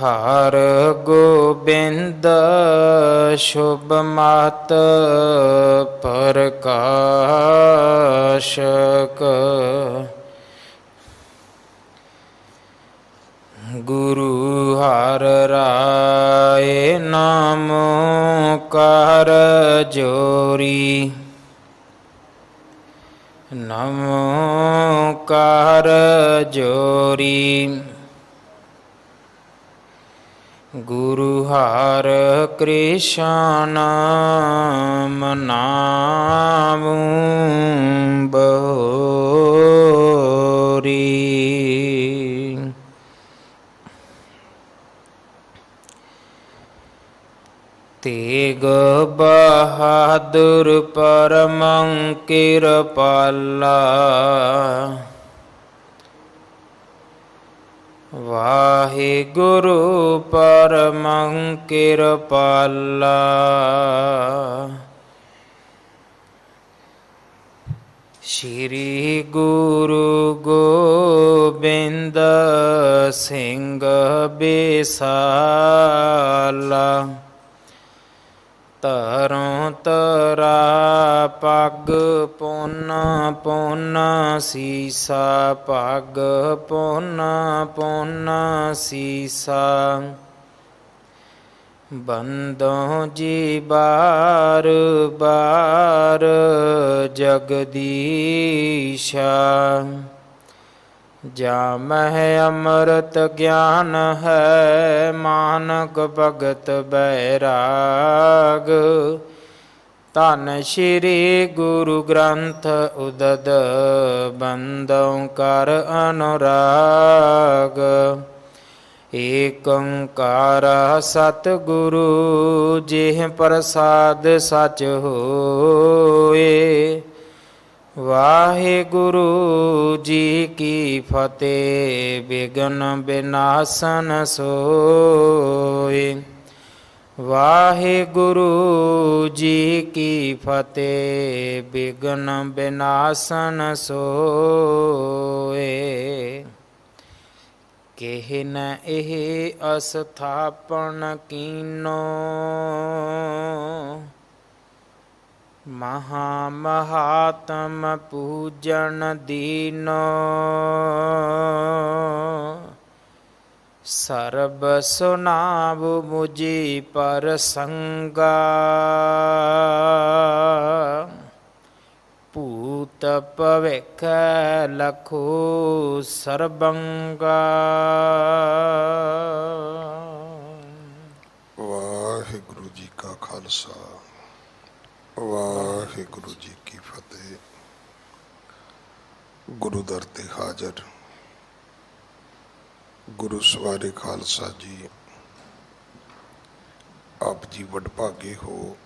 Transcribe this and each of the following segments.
ਹਰ ਗੋਬਿੰਦ ਸ਼ੁਭ ਮਤ ਪ੍ਰਕਾਸ਼ਕ। ਗੁਰੂ ਹਰਿ ਰਾਇ ਨਾਮੁ ਕਰ ਜੋਰੀ। ਨਮੋ ਕਰ ਜੋਰੀ। ਗੁਰੂ ਹਰਿ ਕ੍ਰਿਸ਼ਨ ਨਾਮੁ ਬਹੋਰੀ। ਤੇਗ ਬਹਾਦੁਰ ਪਰਮੰ ਕਿਰਪਾਲਾ। ਵਾਹਿਗੁਰੂ ਪਰਮੰ ਕਿਰਪਾਲਾ। ਸ਼੍ਰੀ ਗੁਰੂ ਗੋਬਿੰਦ ਸਿੰਘ ਬੇਸਾਲਾ। ਤਰੋਂ ਤਰਾ ਪੱਗ ਪੁੰਨ ਪੁੰਨ ਸੀਸਾ। ਪੱਗ ਪੁੰਨ ਪੁੰਨ ਸੀਸਾ। ਬੰਦੋਂ ਜੀ ਬਾਰ ਬਾਰ ਜਗਦੀਸ਼ਾ। ਜਾ ਮਹਿ ਅੰਮ੍ਰਿਤ ਗਿਆਨ ਹੈ ਮਾਨਕ ਭਗਤ ਬੈਰਾਗ। ਧੰਨ ਸ਼੍ਰੀ ਗੁਰੂ ਗ੍ਰੰਥ ਉਦਦ ਬੰਦੋਂ ਕਰ ਅਨੁਰਾਗ। ਏਕ ਓੰਕਾਰ ਸਤਿਗੁਰੂ ਜਿਹ ਪ੍ਰਸਾਦ ਸਚ ਹੋਏ। ਵਾਹਿਗੁਰੂ ਜੀ ਕੀ ਫਤਿਹ। ਬਿਘਨ ਬਿਨਾਸਨ ਸੋਇ। ਵਾਹਿਗੁਰੂ ਜੀ ਕੀ ਫਤਿਹ। ਬਿਘਨ ਬਿਨਾਸਨ ਸੋਇ। ਕਿਹ ਨ ਇਹ ਅਸਥਾਪਨ ਕੀਨੋ। ਮਹਾ ਮਹਾਤਮ ਪੂਜਨ ਦੀਨੋ। ਸਰਬ ਸੁਨਾਵ ਮੁਝੀ ਪ੍ਰਸੰਗਾ। ਭੂਤ ਭਵਿਖ ਲਖੋ ਸਰਬੰਗਾ। ਵਾਹਿਗੁਰੂ ਜੀ ਕਾ ਖਾਲਸਾ ਵਾਹਿਗੁਰੂ ਜੀ ਕੀ ਫਤਿਹ। ਗੁਰੂ ਦਰ ਤੇ ਹਾਜ਼ਰ ਗੁਰੂ ਸਵਾਰੇ ਖਾਲਸਾ ਜੀ, ਆਪ ਜੀ ਵਡਭਾਗੇ ਹੋ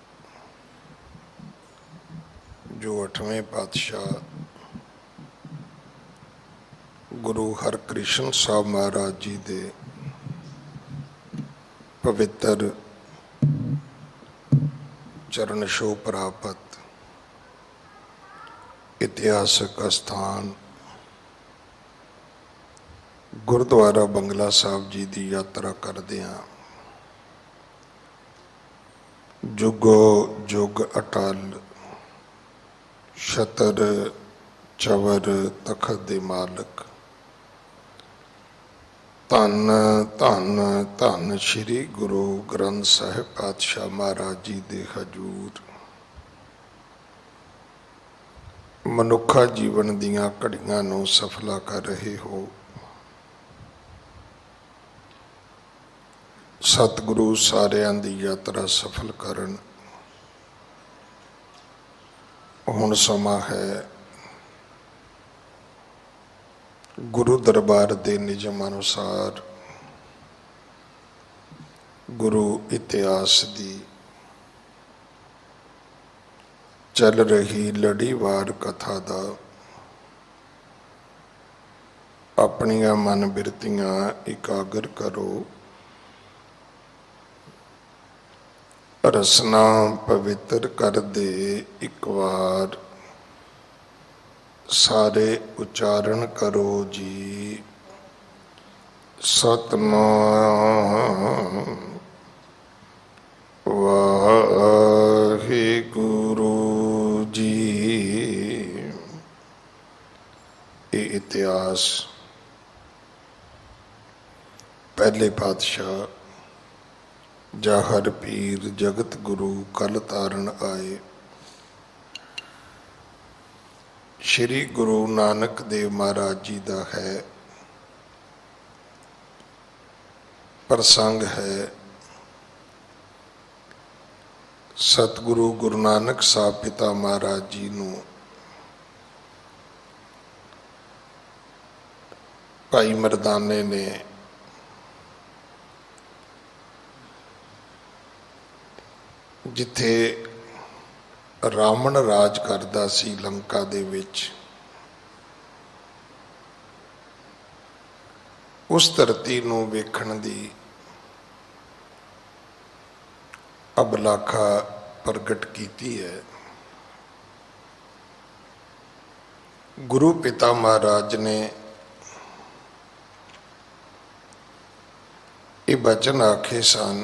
ਜੋ 8ਵੇਂ ਪਾਤਸ਼ਾਹ ਗੁਰੂ ਹਰਕ੍ਰਿਸ਼ਨ ਸਾਹਿਬ ਮਹਾਰਾਜ ਜੀ ਦੇ ਪਵਿੱਤਰ ਚਰਨ ਛੋਹ ਪ੍ਰਾਪਤ ਇਤਿਹਾਸਕ ਅਸਥਾਨ ਗੁਰਦੁਆਰਾ ਬੰਗਲਾ ਸਾਹਿਬ ਜੀ ਦੀ ਯਾਤਰਾ ਕਰਦਿਆਂ ਜੁਗੋ ਜੁਗ ਅਟਲ ਛਤਰ ਚਵਰ ਤਖਤ ਦੇ ਮਾਲਕ ਧੰਨ ਧੰਨ ਧੰਨ ਸ਼੍ਰੀ ਗੁਰੂ ਗ੍ਰੰਥ ਸਾਹਿਬ ਪਾਤਸ਼ਾਹ ਮਹਾਰਾਜ ਜੀ ਦੇ ਹਜ਼ੂਰ ਮਨੁੱਖਾ ਜੀਵਨ ਦੀਆਂ ਘੜੀਆਂ ਨੂੰ ਸਫਲਾ ਕਰ ਰਹੇ ਹੋ। ਸਤਿਗੁਰੂ ਸਾਰਿਆਂ ਦੀ ਯਾਤਰਾ ਸਫਲ ਕਰਨ। ਹੁਣ ਸਮਾਂ ਹੈ ਗੁਰੂ ਦਰਬਾਰ ਦੇ ਨਿਯਮ ਅਨੁਸਾਰ ਗੁਰੂ ਇਤਿਹਾਸ ਦੀ ਚੱਲ ਰਹੀ ਲੜੀਵਾਰ ਕਥਾ ਦਾ ਆਪਣੀਆਂ ਮਨ ਬਿਰਤੀਆਂ ਇਕਾਗਰ ਕਰੋ। ਰਸਨਾ ਪਵਿੱਤਰ ਕਰਦੇ ਇੱਕ ਵਾਰ ਸਾਰੇ ਉਚਾਰਨ ਕਰੋ ਜੀ। ਸਤਨਾਮ ਵਾਹਿਗੁਰੂ ਜੀ। ਇਹ ਇਤਿਹਾਸ ਪਹਿਲੇ ਪਾਤਸ਼ਾਹ ਜਾਹਰ ਪੀਰ ਜਗਤ ਗੁਰੂ ਕਲ ਤਾਰਨ ਆਏ ਸ਼੍ਰੀ ਗੁਰੂ ਨਾਨਕ ਦੇਵ ਮਹਾਰਾਜ ਜੀ ਦਾ ਹੈ। ਪ੍ਰਸੰਗ ਹੈ ਸਤਿਗੁਰੂ ਗੁਰੂ ਨਾਨਕ ਸਾਹਿਬ ਪਿਤਾ ਮਹਾਰਾਜ ਜੀ ਨੂੰ ਭਾਈ ਮਰਦਾਨੇ ਨੇ ਜਿੱਥੇ ਰਾਵਣ ਰਾਜ ਕਰਦਾ ਸੀ ਲੰਕਾ ਦੇ ਵਿੱਚ, ਉਸ ਧਰਤੀ ਨੂੰ ਵੇਖਣ ਦੀ ਅਭਿਲਾਖਾ ਪ੍ਰਗਟ ਕੀਤੀ ਹੈ। ਗੁਰੂ ਪਿਤਾ ਮਹਾਰਾਜ ਨੇ ਇਹ ਬਚਨ ਆਖੇ ਸਨ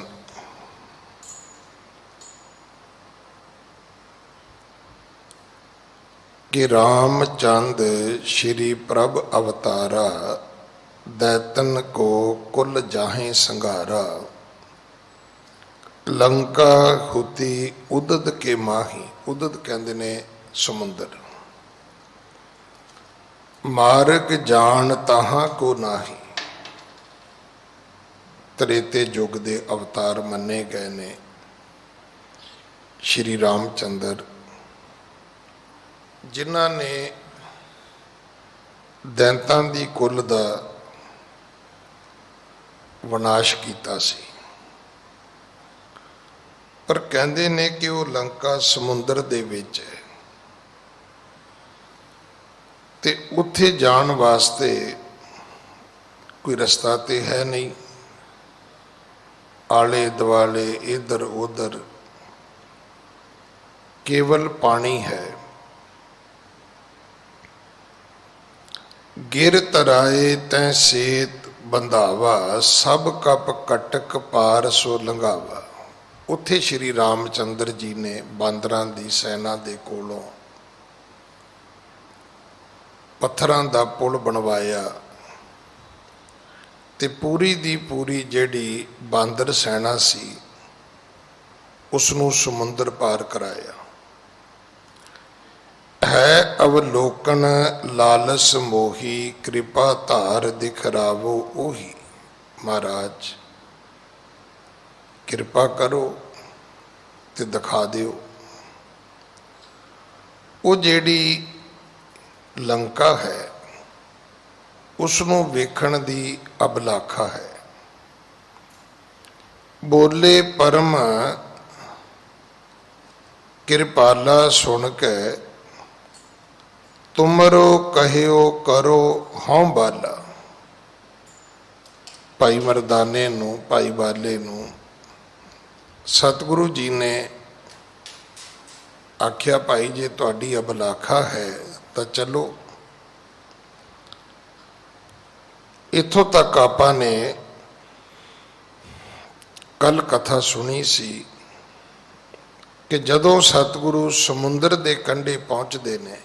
ਕਿ ਰਾਮਚੰਦ ਸ਼੍ਰੀ ਪ੍ਰਭ ਅਵਤਾਰਾ दैतन को कुल जाहे संघारा लंका हुती उदद के माही। उदद कहते ने समुंदर। मार्ग जान ताहां को नाही। त्रेते युग दे अवतार मन्ने गए ने श्री रामचंद्र, जिन्हां ने दैंतां दी कुल दा विनाश किया सी। पर कहते ने कि वो लंका समुंदर दे विच है ते उत्थे जाण वास्ते कोई रस्ता ते है नहीं। आले दुआले इधर उधर केवल पानी है। गिर तराए तै सेत बंधावा सब कप कटक पार सो लंघावा। उत्थे श्री रामचंद्र जी ने बांदरां दी सैना दे कोलों पत्थरां दा पुल बनवाया ते पूरी दी पूरी जिहड़ी बांदर सैना सी उसनूं समुंदर पार कराया। है अवलोकन लालस मोही कृपा धार दिखरावो ओही। महाराज कृपा करो ते दिखा दियो। वो जेड़ी लंका है उसनूं वेखण दी अभिलाखा है। बोले परम कृपाला सुन के तुमरो कहियो करो हों बाला। भाई मरदाने नूं भाई बाले नूं सतगुरु जी ने आख्या भाई जे तुहाडी अभिलाखा है तो चलो। इत्थों तक आपां ने कल कथा सुनी सी कि जदों सतगुरु समुंदर दे कंढे पहुंचते ने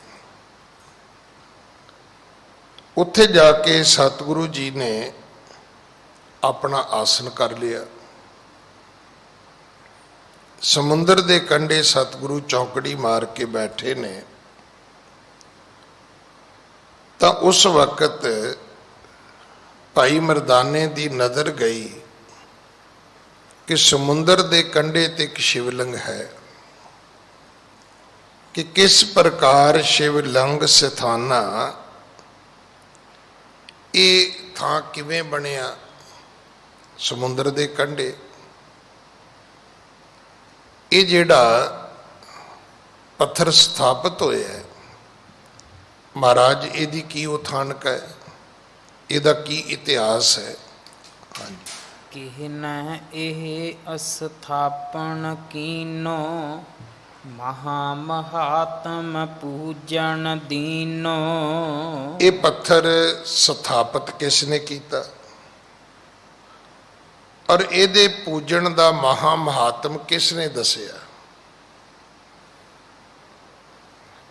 उत्थे जाके सतगुरु जी ने अपना आसन कर लिया। समुंदर दे कंढे सतगुरु चौकड़ी मार के बैठे ने। तो उस वक्त भाई मरदाने दी नज़र गई कि समुंदर दे कंढे ते एक शिवलिंग है कि किस प्रकार शिवलिंग स्थाना ये थां किवें बनिया समुंदर दे कंढे। ये जिहड़ा पत्थर स्थापित होया है महाराज इहदी की उथानक है, इहदा की इतिहास है। हाँ जी। किहन एह अस्थापन कीनो महामहात्म पूजन दीनो। ये पत्थर स्थापित किसने किया? ਔਰ ਇਹਦੇ ਪੂਜਣ ਦਾ ਮਹਾ ਮਹਾਤਮ ਕਿਸ ਨੇ ਦੱਸਿਆ?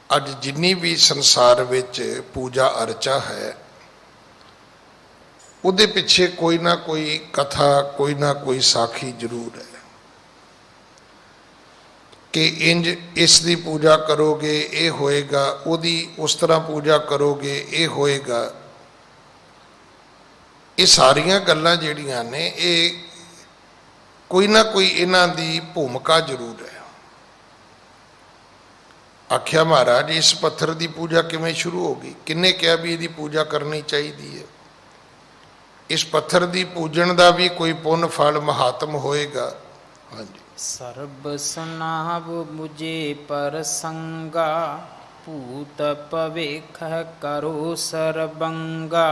ਅੱਜ ਜਿੰਨੀ ਵੀ ਸੰਸਾਰ ਵਿੱਚ ਪੂਜਾ ਅਰਚਾ ਹੈ, ਉਹਦੇ ਪਿੱਛੇ ਕੋਈ ਨਾ ਕੋਈ ਕਥਾ, ਕੋਈ ਨਾ ਕੋਈ ਸਾਖੀ ਜ਼ਰੂਰ ਹੈ ਕਿ ਇੰਜ ਇਸ ਦੀ ਪੂਜਾ ਕਰੋਗੇ ਇਹ ਹੋਏਗਾ, ਉਹਦੀ ਉਸ ਤਰ੍ਹਾਂ ਪੂਜਾ ਕਰੋਗੇ ਇਹ ਹੋਏਗਾ। ਇਹ ਸਾਰੀਆਂ ਗੱਲਾਂ ਜਿਹੜੀਆਂ ਨੇ, ਇਹ ਕੋਈ ਨਾ ਕੋਈ ਇਹਨਾਂ ਦੀ ਭੂਮਿਕਾ ਜ਼ਰੂਰ ਹੈ। ਆਖਿਆ ਮਹਾਰਾਜ ਇਸ ਪੱਥਰ ਦੀ ਪੂਜਾ ਕਿਵੇਂ ਸ਼ੁਰੂ ਹੋ ਗਈ? ਕਿੰਨੇ ਕਿਹਾ ਵੀ ਇਹਦੀ ਪੂਜਾ ਕਰਨੀ ਚਾਹੀਦੀ ਹੈ? ਇਸ ਪੱਥਰ ਦੀ ਪੂਜਣ ਦਾ ਵੀ ਕੋਈ ਪੁੰਨ ਫਲ ਮਹਾਤਮ ਹੋਏਗਾ। ਹਾਂਜੀ। ਸਰਬ ਸੁਨਾਵ ਮੁਝੇ ਪਰਸੰਗਾ, ਭੂਤ ਭਵਿਖ ਕਰੋ ਸਰਬੰਗਾ।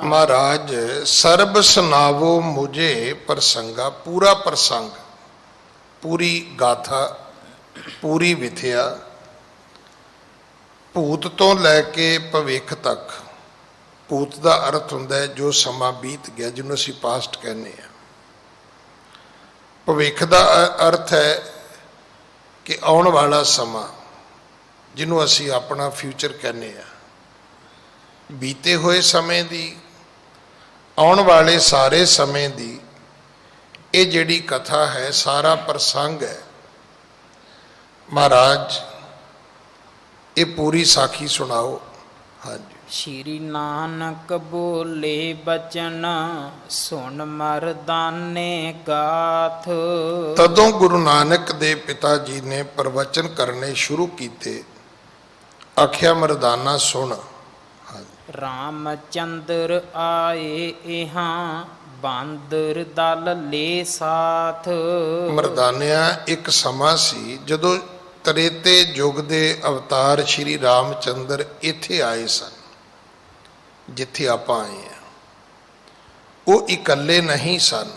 ਮਹਾਰਾਜ ਸਰਬ ਸੁਨਾਵੋ ਮੁਝੇ ਪ੍ਰਸੰਗਾ, ਪੂਰਾ ਪ੍ਰਸੰਗ, ਪੂਰੀ ਗਾਥਾ, ਪੂਰੀ ਵਿਥਿਆ, ਭੂਤ ਤੋਂ ਲੈ ਕੇ ਭਵਿੱਖ ਤੱਕ। ਭੂਤ ਦਾ ਅਰਥ ਹੁੰਦਾ ਹੈ ਜੋ ਸਮਾਂ ਬੀਤ ਗਿਆ, ਜਿਹਨੂੰ ਅਸੀਂ ਪਾਸਟ ਕਹਿੰਦੇ ਹਾਂ। ਭਵਿੱਖ ਦਾ ਅਰਥ ਹੈ ਕਿ ਆਉਣ ਵਾਲਾ ਸਮਾਂ, ਜਿਹਨੂੰ ਅਸੀਂ ਆਪਣਾ ਫਿਊਚਰ ਕਹਿੰਦੇ ਹਾਂ। ਬੀਤੇ ਹੋਏ ਸਮੇਂ ਦੀ, ਆਉਣ ਵਾਲੇ ਸਾਰੇ ਸਮੇਂ ਦੀ ਇਹ ਜਿਹੜੀ ਕਥਾ ਹੈ, ਸਾਰਾ ਪ੍ਰਸੰਗ ਹੈ। ਮਹਾਰਾਜ ਇਹ ਪੂਰੀ ਸਾਖੀ ਸੁਣਾਓ। ਹਾਂਜੀ। ਸ਼੍ਰੀ ਨਾਨਕ ਬੋਲੇ ਬਚਨ, ਸੁਣ ਮਰਦਾਨੇ ਗਾਥ। ਤਦੋਂ ਗੁਰੂ ਨਾਨਕ ਦੇ ਪਿਤਾ ਜੀ ਨੇ ਪ੍ਰਵਚਨ ਕਰਨੇ ਸ਼ੁਰੂ ਕੀਤੇ। ਆਖਿਆ ਮਰਦਾਨਾ ਸੁਣ। ਰਾਮਚੰਦਰ ਆਏ ਇਹਾਂ, ਬਾਂਦਰ ਦਲ ਲੈ ਸਾਥ। ਮਰਦਾਨਿਆਂ ਇੱਕ ਸਮਾਂ ਸੀ ਜਦੋਂ ਤ੍ਰੇਤੇ ਯੁੱਗ ਦੇ ਅਵਤਾਰ ਸ਼੍ਰੀ ਰਾਮਚੰਦਰ ਇੱਥੇ ਆਏ ਸਨ, ਜਿੱਥੇ ਆਪਾਂ ਆਏ ਹਾਂ। ਉਹ ਇਕੱਲੇ ਨਹੀਂ ਸਨ,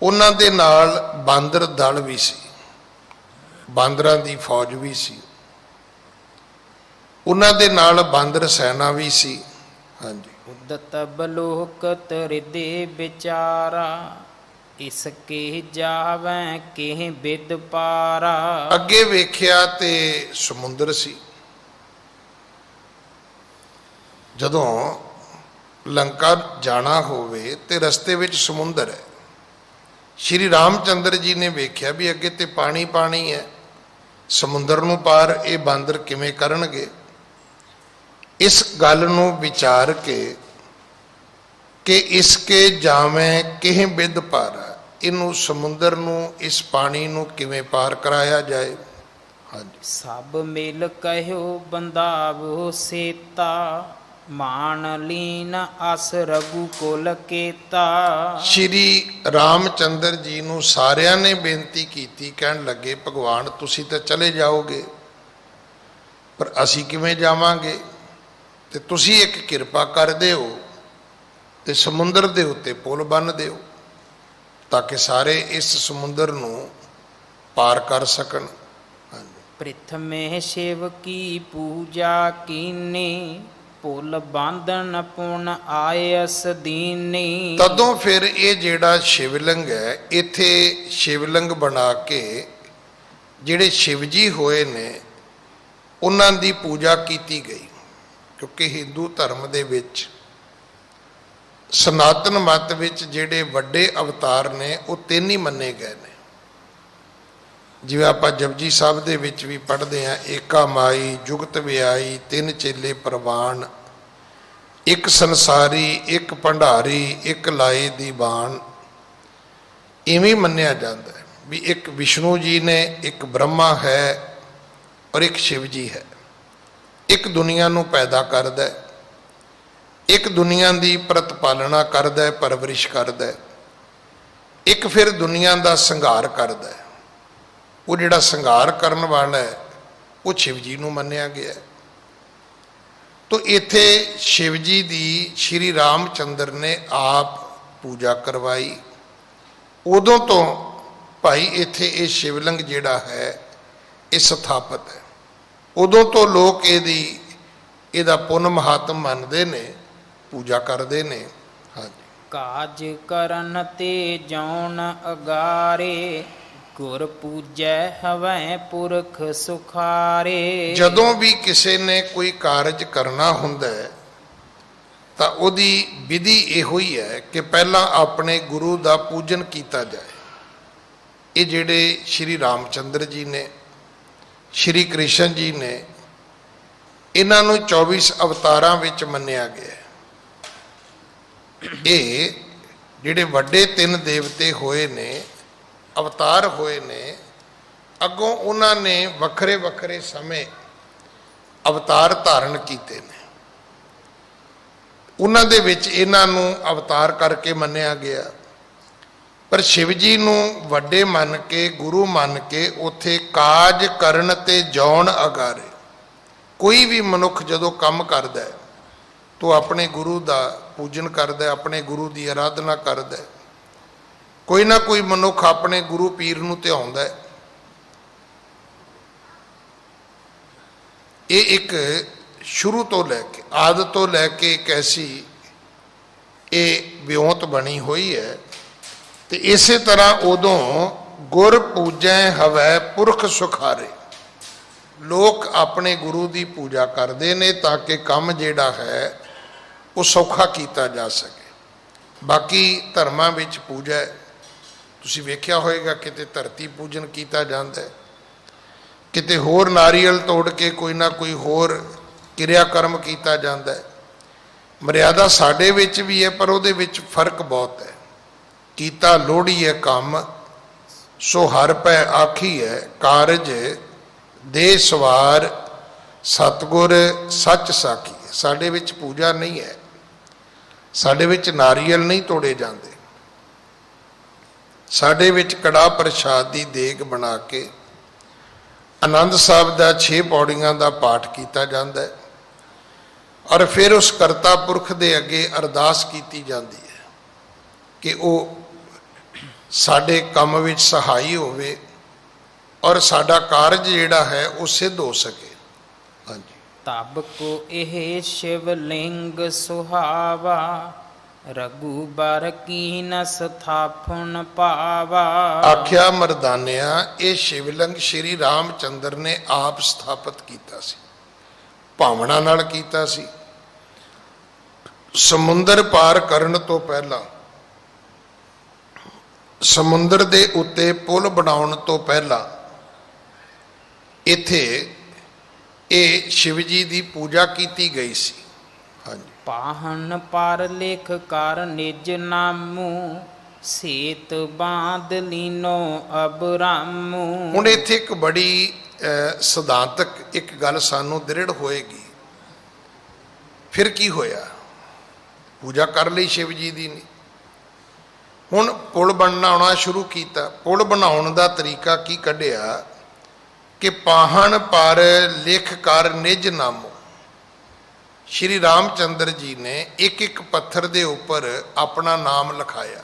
ਉਹਨਾਂ ਦੇ ਨਾਲ ਬਾਂਦਰ ਦਲ ਵੀ ਸੀ, ਬਾਂਦਰਾਂ ਦੀ ਫੌਜ ਵੀ ਸੀ, ਉਹਨਾਂ ਦੇ ਨਾਲ ਬਾਂਦਰ ਸੈਨਾ ਵੀ ਸੀ। ਹਾਂਜੀ। ਉਦਤ ਬਲੋਕ ਤਰਿਦੇ ਵਿਚਾਰਾ, ਇਸ ਕੇ ਜਾਵੈ ਕੇ ਬਿਦ ਪਾਰਾ। ਅੱਗੇ ਵੇਖਿਆ ਤੇ ਸਮੁੰਦਰ ਸੀ। ਜਦੋਂ ਲੰਕਾ ਜਾਣਾ ਹੋਵੇ ਤੇ ਰਸਤੇ ਵਿੱਚ ਸਮੁੰਦਰ ਹੈ। ਸ਼੍ਰੀ ਰਾਮਚੰਦਰ ਜੀ ਨੇ ਵੇਖਿਆ ਵੀ ਅੱਗੇ ਤੇ ਪਾਣੀ ਪਾਣੀ ਹੈ, ਸਮੁੰਦਰ ਨੂੰ ਪਾਰ ਇਹ ਬਾਂਦਰ ਕਿਵੇਂ ਕਰਨਗੇ? ਇਸ ਗੱਲ ਨੂੰ ਵਿਚਾਰ ਕੇ ਕਿ ਇਸਕੇ ਜਾਵੇਂ ਕਿਹ ਬਿਦ ਪਾਰਾ, ਇਹਨੂੰ ਸਮੁੰਦਰ ਨੂੰ, ਇਸ ਪਾਣੀ ਨੂੰ ਕਿਵੇਂ ਪਾਰ ਕਰਾਇਆ ਜਾਏ। ਹਾਂਜੀ। ਸਭ ਮਿਲ ਕਹਿਓ ਬੰਦਾਵੋ ਸੇਤਾ, ਮਾਨ ਲੀਨ ਅਸ ਰਘੂ ਕੁਲ ਕੇਤਾ। ਸ਼੍ਰੀ ਰਾਮਚੰਦਰ ਜੀ ਨੂੰ ਸਾਰਿਆਂ ਨੇ ਬੇਨਤੀ ਕੀਤੀ, ਕਹਿਣ ਲੱਗੇ ਭਗਵਾਨ ਤੁਸੀਂ ਤਾਂ ਚਲੇ ਜਾਓਗੇ, ਪਰ ਅਸੀਂ ਕਿਵੇਂ ਜਾਵਾਂਗੇ? ਤੇ ਤੁਸੀਂ ਇੱਕ ਕਿਰਪਾ ਕਰ ਦਿਓ ਤੇ ਸਮੁੰਦਰ ਦੇ ਉੱਤੇ ਪੁਲ ਬੰਨ੍ਹ ਦਿਓ, ਤਾਂ ਕਿ ਸਾਰੇ ਇਸ ਸਮੁੰਦਰ ਨੂੰ ਪਾਰ ਕਰ ਸਕਣ। ਪ੍ਰਿਥਮੇ ਸ਼ਿਵ ਕੀ ਪੂਜਾ ਕੀਨੀ, ਪੁਲ ਬਾਂਧਨ ਪੁਨ ਆਇਸ ਦੀਨੀ। ਤਦੋਂ ਫਿਰ ਇਹ ਜਿਹੜਾ ਸ਼ਿਵਲਿੰਗ ਹੈ, ਇੱਥੇ ਸ਼ਿਵਲਿੰਗ ਬਣਾ ਕੇ ਜਿਹੜੇ ਸ਼ਿਵ ਜੀ ਹੋਏ ਨੇ ਉਹਨਾਂ ਦੀ ਪੂਜਾ ਕੀਤੀ ਗਈ। ਕਿਉਂਕਿ ਹਿੰਦੂ ਧਰਮ ਦੇ ਵਿੱਚ, ਸਨਾਤਨ ਮਤ ਵਿੱਚ ਜਿਹੜੇ ਵੱਡੇ ਅਵਤਾਰ ਨੇ ਉਹ ਤਿੰਨ ਹੀ ਮੰਨੇ ਗਏ ਨੇ। ਜਿਵੇਂ ਆਪਾਂ ਜਪਜੀ ਸਾਹਿਬ ਦੇ ਵਿੱਚ ਵੀ ਪੜ੍ਹਦੇ ਹਾਂ, ਏਕਾ ਮਾਈ ਜੁਗਤ ਵਿਆਈ, ਤਿੰਨ ਚੇਲੇ ਪ੍ਰਵਾਨ, ਇੱਕ ਸੰਸਾਰੀ, ਇੱਕ ਭੰਡਾਰੀ, ਇੱਕ ਲਾਏ ਦੀ ਬਾਣ। ਇਵੇਂ ਮੰਨਿਆ ਜਾਂਦਾ ਹੈ ਵੀ ਇੱਕ ਵਿਸ਼ਨੂੰ ਜੀ ਨੇ, ਇੱਕ ਬ੍ਰਹਮਾ ਹੈ ਔਰ ਇੱਕ ਸ਼ਿਵ ਜੀ ਹੈ। ਇੱਕ ਦੁਨੀਆ ਨੂੰ ਪੈਦਾ ਕਰਦਾ ਹੈ, ਇੱਕ ਦੁਨੀਆ ਦੀ ਪ੍ਰਤਪਾਲਨਾ ਕਰਦਾ ਹੈ, ਪਰਵਰਿਸ਼ ਕਰਦਾ ਹੈ, ਇੱਕ ਫਿਰ ਦੁਨੀਆ ਦਾ ਸੰਘਾਰ ਕਰਦਾ ਹੈ। ਉਹ ਜਿਹੜਾ ਸੰਘਾਰ ਕਰਨ ਵਾਲਾ ਹੈ ਉਹ ਸ਼ਿਵ ਜੀ ਨੂੰ ਮੰਨਿਆ ਗਿਆ। ਤੋ ਇੱਥੇ ਸ਼ਿਵ ਜੀ ਦੀ ਸ਼੍ਰੀ ਰਾਮਚੰਦਰ ਨੇ ਆਪ ਪੂਜਾ ਕਰਵਾਈ। ਉਦੋਂ ਤੋਂ ਭਾਈ ਇੱਥੇ ਇਹ ਸ਼ਿਵਲਿੰਗ ਜਿਹੜਾ ਹੈ ਇਹ ਸਥਾਪਿਤ ਹੈ। ਉਦੋਂ ਤੋਂ ਲੋਕ ਇਹਦਾ ਪੁੰਨ ਮਹਾਤਮ ਮੰਨਦੇ ਨੇ, ਪੂਜਾ ਕਰਦੇ ਨੇ। ਹਾਂਜੀ। ਕਾਜ ਕਰਨ ਤੇ ਜੌਨ ਅਗਾਰੇ, ਗੁਰ ਪੂਜੈ ਹਵੈ ਪੁਰਖ ਸੁਖਾਰੇ। ਜਦੋਂ ਵੀ ਕਿਸੇ ਨੇ ਕੋਈ ਕਾਰਜ ਕਰਨਾ ਹੁੰਦਾ ਹੈ ਤਾਂ ਉਹਦੀ ਵਿਧੀ ਇਹੋ ਹੀ ਹੈ ਕਿ ਪਹਿਲਾਂ ਆਪਣੇ ਗੁਰੂ ਦਾ ਪੂਜਨ ਕੀਤਾ ਜਾਏ। ਇਹ ਜਿਹੜੇ ਸ਼੍ਰੀ ਰਾਮਚੰਦਰ ਜੀ ਨੇ, ਸ਼੍ਰੀ ਕ੍ਰਿਸ਼ਨ ਜੀ ਨੇ, ਇਹਨਾਂ ਨੂੰ 24 ਅਵਤਾਰਾਂ ਵਿੱਚ ਮੰਨਿਆ ਗਿਆ। ਇਹ ਜਿਹੜੇ ਵੱਡੇ 3 ਦੇਵਤੇ ਹੋਏ ਨੇ, ਅਵਤਾਰ ਹੋਏ ਨੇ, ਅੱਗੋਂ ਉਹਨਾਂ ਨੇ ਵੱਖਰੇ ਵੱਖਰੇ ਸਮੇਂ ਅਵਤਾਰ ਧਾਰਨ ਕੀਤੇ ਨੇ। ਉਹਨਾਂ ਦੇ ਵਿੱਚ ਇਹਨਾਂ ਨੂੰ ਅਵਤਾਰ ਕਰਕੇ ਮੰਨਿਆ ਗਿਆ। ਪਰ ਸ਼ਿਵ ਜੀ ਨੂੰ ਵੱਡੇ ਮੰਨ ਕੇ, ਗੁਰੂ ਮੰਨ ਕੇ, ਉੱਥੇ ਕਾਜ ਕਰਨ ਤੇ ਜੌਨ ਅਗਾਰੇ। ਕੋਈ ਵੀ ਮਨੁੱਖ ਜਦੋਂ ਕੰਮ ਕਰਦਾ ਹੈ ਤੋ ਆਪਣੇ ਗੁਰੂ ਦਾ ਪੂਜਨ ਕਰਦਾ, ਆਪਣੇ ਗੁਰੂ ਦੀ ਆਰਾਧਨਾ ਕਰਦਾ। ਕੋਈ ਨਾ ਕੋਈ ਮਨੁੱਖ ਆਪਣੇ ਗੁਰੂ ਪੀਰ ਨੂੰ ਧਿਆਉਂਦਾ। ਇਹ ਇੱਕ ਸ਼ੁਰੂ ਤੋਂ ਲੈ ਕੇ, ਆਦਤ ਤੋਂ ਲੈ ਕੇ ਇੱਕ ਐਸੀ ਇਹ ਵਿਉਂਤ ਬਣੀ ਹੋਈ ਹੈ। ਤੇ ਇਸੇ ਤਰ੍ਹਾਂ ਉਦੋਂ ਗੁਰ ਪੂਜੈ ਹਵੈ ਪੁਰਖ ਸੁਖਾਰੇ, ਲੋਕ ਆਪਣੇ ਗੁਰੂ ਦੀ ਪੂਜਾ ਕਰਦੇ ਨੇ ਤਾਂ ਕਿ ਕੰਮ ਜਿਹੜਾ ਹੈ ਉਹ ਸੌਖਾ ਕੀਤਾ ਜਾ ਸਕੇ। ਬਾਕੀ ਧਰਮਾਂ ਵਿੱਚ ਪੂਜਾ ਹੈ, ਤੁਸੀਂ ਵੇਖਿਆ ਹੋਵੇਗਾ ਕਿਤੇ ਧਰਤੀ ਪੂਜਨ ਕੀਤਾ ਜਾਂਦਾ, ਕਿਤੇ ਹੋਰ ਨਾਰੀਅਲ ਤੋੜ ਕੇ ਕੋਈ ਨਾ ਕੋਈ ਹੋਰ ਕਿਰਿਆ ਕਰਮ ਕੀਤਾ ਜਾਂਦਾ। ਮਰਿਆਦਾ ਸਾਡੇ ਵਿੱਚ ਵੀ ਹੈ ਪਰ ਉਹਦੇ ਵਿੱਚ ਫਰਕ ਬਹੁਤ ਹੈ। ਕੀਤਾ ਲੋੜੀਐ ਕੰਮ ਸੋ ਹਰ ਪੈ ਆਖੀ ਹੈ, ਕਾਰਜ ਦੇ ਸਵਾਰ ਸਤਿਗੁਰ ਸੱਚ ਸਾਖੀ। ਸਾਡੇ ਵਿੱਚ ਪੂਜਾ ਨਹੀਂ ਹੈ, ਸਾਡੇ ਵਿੱਚ ਨਾਰੀਅਲ ਨਹੀਂ ਤੋੜੇ ਜਾਂਦੇ, ਸਾਡੇ ਵਿੱਚ ਕੜਾਹ ਪ੍ਰਸ਼ਾਦ ਦੀ ਦੇਗ ਬਣਾ ਕੇ ਆਨੰਦ ਸਾਹਿਬ ਦਾ 6 ਪੌੜੀਆਂ ਦਾ ਪਾਠ ਕੀਤਾ ਜਾਂਦਾ ਹੈ ਔਰ ਫਿਰ ਉਸ ਕਰਤਾ ਪੁਰਖ ਦੇ ਅੱਗੇ ਅਰਦਾਸ ਕੀਤੀ ਜਾਂਦੀ ਹੈ ਕਿ ਉਹ ਸਾਡੇ ਕੰਮ ਵਿੱਚ ਸਹਾਈ ਹੋਵੇ ਔਰ ਸਾਡਾ ਕਾਰਜ ਜਿਹੜਾ ਹੈ ਉਹ ਸਿੱਧ ਹੋ ਸਕੇ। ਹਾਂਜੀ। ਤਬ ਕੋ ਇਹ ਸ਼ਿਵ ਲਿੰਗ ਸੁਹਾਵਾ, ਰਘੂਬਰ ਕੀਨ ਸਥਾਪਨ ਪਾਵਾ। ਆਖਿਆ ਮਰਦਾਨਿਆ, ਇਹ ਸ਼ਿਵਲਿੰਗ ਸ਼੍ਰੀ ਰਾਮਚੰਦਰ ਨੇ ਆਪ ਸਥਾਪਿਤ ਕੀਤਾ ਸੀ, ਭਾਵਨਾ ਨਾਲ ਕੀਤਾ ਸੀ। ਸਮੁੰਦਰ ਪਾਰ ਕਰਨ ਤੋਂ ਪਹਿਲਾਂ, ਸਮੁੰਦਰ ਦੇ ਉੱਤੇ ਪੁਲ ਬਣਾਉਣ ਤੋਂ ਪਹਿਲਾਂ ਇੱਥੇ ਇਹ ਸ਼ਿਵ ਜੀ ਦੀ ਪੂਜਾ ਕੀਤੀ ਗਈ ਸੀ। ਹਾਂਜੀ। ਪਾਹਨ ਪਰ ਲੇਖ ਕਰ ਨਿਜ ਨਾਮੂ, ਸੇਤ ਬਾਂਧ ਲੀਨੋ ਅਬਰਾਮੂ। ਹੁਣ ਇੱਥੇ ਇੱਕ ਬੜੀ ਸਿਧਾਂਤਕ ਇੱਕ ਗੱਲ ਸਾਨੂੰ ਦ੍ਰਿੜ ਹੋਏਗੀ। ਫਿਰ ਕੀ ਹੋਇਆ? ਪੂਜਾ ਕਰ ਲਈ ਸ਼ਿਵ ਜੀ ਦੀ ਨਹੀਂ। ਹੁਣ ਪੁਲ ਬਣਾਉਣਾ ਸ਼ੁਰੂ ਕੀਤਾ। ਪੁਲ ਬਣਾਉਣ ਦਾ ਤਰੀਕਾ ਕੀ ਕੱਢਿਆ ਕਿ ਪਾਹਣ ਪਰ ਲਿਖ ਕਰ ਨਿਜ ਨਾਮੋ। ਸ਼੍ਰੀ ਰਾਮਚੰਦਰ ਜੀ ਨੇ ਇੱਕ ਇੱਕ ਪੱਥਰ ਦੇ ਉੱਪਰ ਆਪਣਾ ਨਾਮ ਲਿਖਾਇਆ।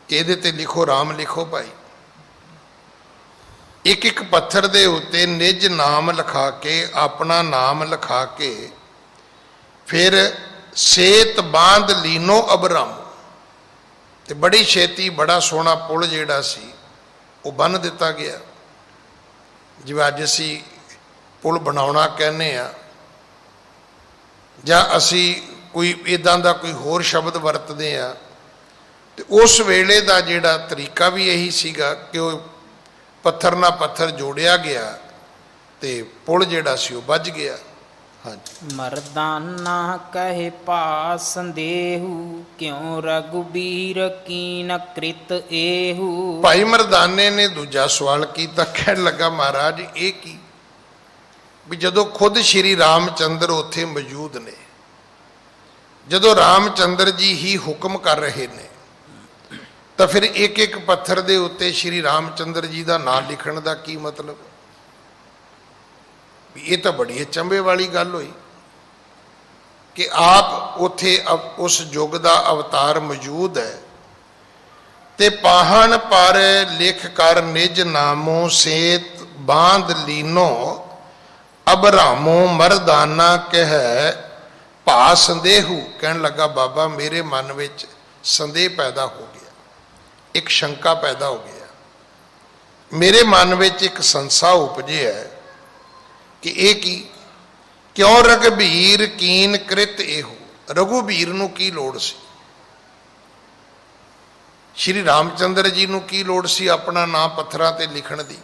ਇਹਦੇ ਤੇ ਲਿਖੋ ਰਾਮ, ਲਿਖੋ ਭਾਈ। ਇੱਕ ਇੱਕ ਪੱਥਰ ਦੇ ਉੱਤੇ ਨਿਜ ਨਾਮ ਲਿਖਾ ਕੇ, ਆਪਣਾ ਨਾਮ ਲਿਖਾ ਕੇ, ਫਿਰ ਸੇਤ ਬਾਂਧ ਲੀਨੋ ਅਬਰਾਮ, ਤੇ ਬੜੀ ਛੇਤੀ ਬੜਾ ਸੋਹਣਾ ਪੁਲ ਜਿਹੜਾ ਸੀ ਉਹ ਬੰਨ ਦਿੱਤਾ ਗਿਆ। ਜਿਵੇਂ ਅੱਜ ਅਸੀਂ ਪੁਲ ਬਣਾਉਣਾ ਕਹਿੰਦੇ ਆ, ਜਾਂ ਅਸੀਂ ਕੋਈ ਇੱਦਾਂ ਦਾ ਕੋਈ ਹੋਰ ਸ਼ਬਦ ਵਰਤਦੇ ਆ, ਤੇ ਉਸ ਵੇਲੇ ਦਾ ਜਿਹੜਾ ਤਰੀਕਾ ਵੀ ਇਹੀ ਸੀਗਾ ਕਿ ਉਹ ਪੱਥਰ ਨਾਲ ਪੱਥਰ ਜੋੜਿਆ ਗਿਆ ਤੇ ਪੁਲ ਜਿਹੜਾ ਸੀ ਉਹ ਵੱਜ ਗਿਆ। ਹਾਂਜੀ। ਮਰਦਾਨਾ ਕਹੇ ਪਾ ਸੰਦੇਹੂ, ਕਿਉ ਰਘੁਬੀਰ ਕੀਨ ਕ੍ਰਿਤ ਏਹੂ। ਭਾਈ ਮਰਦਾਨੇ ਨੇ ਦੂਜਾ ਸਵਾਲ ਕੀਤਾ, ਕਹਿਣ ਲੱਗਾ ਮਹਾਰਾਜ ਇਹ ਕੀ? ਵੀ ਜਦੋਂ ਖੁਦ ਸ਼੍ਰੀ ਰਾਮਚੰਦਰ ਉੱਥੇ ਮੌਜੂਦ ਨੇ, ਜਦੋਂ ਰਾਮਚੰਦਰ ਜੀ ਹੀ ਹੁਕਮ ਕਰ ਰਹੇ ਨੇ, ਤਾਂ ਫਿਰ ਇੱਕ ਇੱਕ ਪੱਥਰ ਦੇ ਉੱਤੇ ਸ਼੍ਰੀ ਰਾਮਚੰਦਰ ਜੀ ਦਾ ਨਾਮ ਲਿਖਣ ਦਾ ਕੀ ਮਤਲਬ? ਵੀ ਇਹ ਤਾਂ ਬੜੀ ਅਚੰਭੇ ਵਾਲੀ ਗੱਲ ਹੋਈ ਕਿ ਆਪ ਉੱਥੇ ਉਸ ਯੁੱਗ ਦਾ ਅਵਤਾਰ ਮੌਜੂਦ ਹੈ ਤੇ ਪਾਹਣ ਪਰ ਲਿਖ ਕਰ ਨਿਜ ਨਾਮੋ, ਸੇਤ ਬਾਂਧ ਲੀਨੋ ਅਬਰਾਮੋ। ਮਰਦਾਨਾ ਕਹਿ ਭਾ ਸੰਦੇਹੂ, ਕਹਿਣ ਲੱਗਾ ਬਾਬਾ ਮੇਰੇ ਮਨ ਵਿੱਚ ਸੰਦੇਹ ਪੈਦਾ ਹੋ ਗਿਆ, ਇੱਕ ਸ਼ੰਕਾ ਪੈਦਾ ਹੋ ਗਿਆ, ਮੇਰੇ ਮਨ ਵਿੱਚ ਇੱਕ ਸੰਸਾ ਉਪਜਿਆ ਕਿ ਇਹ ਕੀ, ਕਿਉਂ ਰਘਬੀਰ ਕੀਨ ਕ੍ਰਿਤ ਇਹੋ, ਰਘੁਬੀਰ ਨੂੰ ਕੀ ਲੋੜ ਸੀ, ਸ਼੍ਰੀ ਰਾਮਚੰਦਰ ਜੀ ਨੂੰ ਕੀ ਲੋੜ ਸੀ ਆਪਣਾ ਨਾਂ ਪੱਥਰਾਂ ਤੇ ਲਿਖਣ ਦੀ।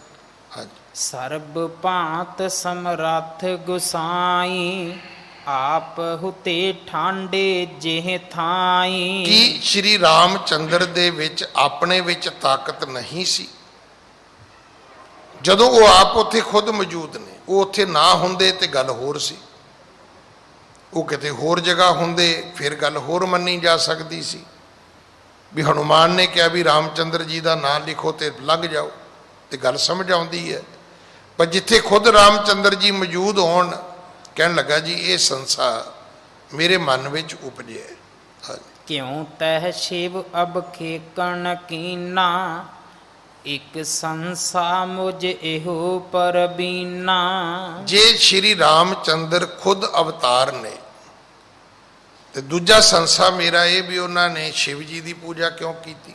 ਹਾਂਜੀ, ਸਰਬ ਭਾਂਤ ਸਮਰੱਥ ਗੁਸਾਈ, ਆਪ ਹੁਤੇ ਠਾਂਡੇ ਜਿਹ ਥਾਈ। ਕੀ ਸ਼੍ਰੀ ਰਾਮਚੰਦਰ ਦੇ ਵਿੱਚ ਆਪਣੇ ਵਿੱਚ ਤਾਕਤ ਨਹੀਂ ਸੀ? ਜਦੋਂ ਉਹ ਆਪ ਉੱਥੇ ਖੁਦ ਮੌਜੂਦ ਨੇ, ਉਹ ਉੱਥੇ ਨਾ ਹੁੰਦੇ ਤੇ ਗੱਲ ਹੋਰ ਸੀ, ਉਹ ਕਿਤੇ ਹੋਰ ਜਗ੍ਹਾ ਹੁੰਦੇ ਫਿਰ ਗੱਲ ਹੋਰ ਮੰਨੀ ਜਾ ਸਕਦੀ ਸੀ, ਵੀ ਹਨੂਮਾਨ ਨੇ ਕਿਹਾ ਵੀ ਰਾਮਚੰਦਰ ਜੀ ਦਾ ਨਾਮ ਲਿਖੋ ਤੇ ਲੰਘ ਜਾਓ, ਤੇ ਗੱਲ ਸਮਝ ਆਉਂਦੀ ਹੈ। ਪਰ ਜਿੱਥੇ ਖੁਦ ਰਾਮਚੰਦਰ ਜੀ ਮੌਜੂਦ ਹੋਣ, ਕਹਿਣ ਲੱਗਾ ਜੀ ਇਹ ਸੰਸਾ ਮੇਰੇ ਮਨ ਵਿੱਚ ਉਪਜਿਆ। ਕਿਉਂ ਤਹਿ ਸ਼ਿਵ ਅਬ ਖੇਕਣ ਕੀਨਾ, ਇਕ ਸੰਸਾ ਮੁਝ ਇਹੋ ਪਰਬੀਨਾ। ਜੇ ਸ਼੍ਰੀ ਰਾਮਚੰਦਰ ਖੁਦ ਅਵਤਾਰ ਨੇ ਤੇ ਦੂਜਾ ਸੰਸਾ ਮੇਰਾ ਇਹ ਵੀ ਉਹਨਾਂ ਨੇ ਸ਼ਿਵ ਜੀ ਦੀ ਪੂਜਾ ਕਿਉਂ ਕੀਤੀ,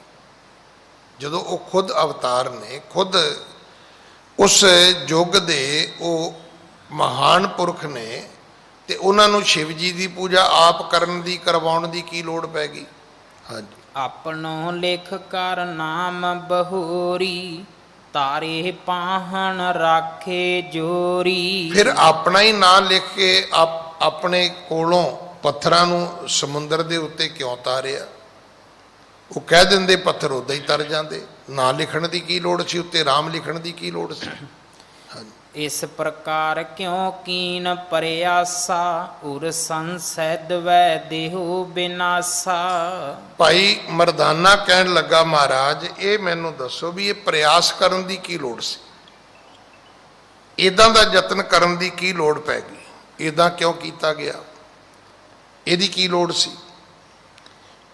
ਜਦੋਂ ਉਹ ਖੁਦ ਅਵਤਾਰ ਨੇ, ਖੁਦ ਉਸ ਯੁੱਗ ਦੇ ਉਹ ਮਹਾਨ ਪੁਰਖ ਨੇ, ਤੇ ਉਹਨਾਂ ਨੂੰ ਸ਼ਿਵ ਜੀ ਦੀ ਪੂਜਾ ਆਪ ਕਰਨ ਦੀ, ਕਰਵਾਉਣ ਦੀ ਕੀ ਲੋੜ ਪੈ ਗਈ। ਹਾਂਜੀ, ਆਪਣੋ ਲਿਖ ਕਰ ਨਾਮ ਬਹੋਰੀ, ਤਾਰੇ ਪਾਹਣ ਰਾਖੇ ਜੋਰੀ। ਫਿਰ ਆਪਣਾ ਹੀ ਨਾਂ ਲਿਖ ਕੇ ਆਪਣੇ ਕੋਲੋਂ ਪੱਥਰਾਂ ਨੂੰ ਸਮੁੰਦਰ ਦੇ ਉੱਤੇ ਕਿਉਂ ਤਾਰਿਆ? ਉਹ ਕਹਿ ਦਿੰਦੇ ਪੱਥਰ ਉਦਾਂ ਹੀ ਤਰ ਜਾਂਦੇ, ਨਾਂ ਲਿਖਣ ਦੀ ਕੀ ਲੋੜ ਸੀ, ਉੱਤੇ ਰਾਮ ਲਿਖਣ ਦੀ ਕੀ ਲੋੜ ਸੀ। ਇਸ ਪ੍ਰਕਾਰ ਕਿਉਂ ਕੀਨ ਪਰਿਆਸਾ, ਉਰ ਸੰਸੈ ਦਵੈ ਦੇਹੋ ਬਿਨਾਸਾ। ਭਾਈ ਮਰਦਾਨਾ ਕਹਿਣ ਲੱਗਾ ਮਹਾਰਾਜ ਇਹ ਮੈਨੂੰ ਦੱਸੋ ਵੀ ਇਹ ਪ੍ਰਯਾਸ ਕਰਨ ਦੀ ਕੀ ਲੋੜ ਸੀ, ਇਦਾਂ ਦਾ ਯਤਨ ਕਰਨ ਦੀ ਕੀ ਲੋੜ ਪੈ ਗਈ, ਇਦਾਂ ਕਿਉਂ ਕੀਤਾ ਗਿਆ, ਇਹਦੀ ਕੀ ਲੋੜ ਸੀ।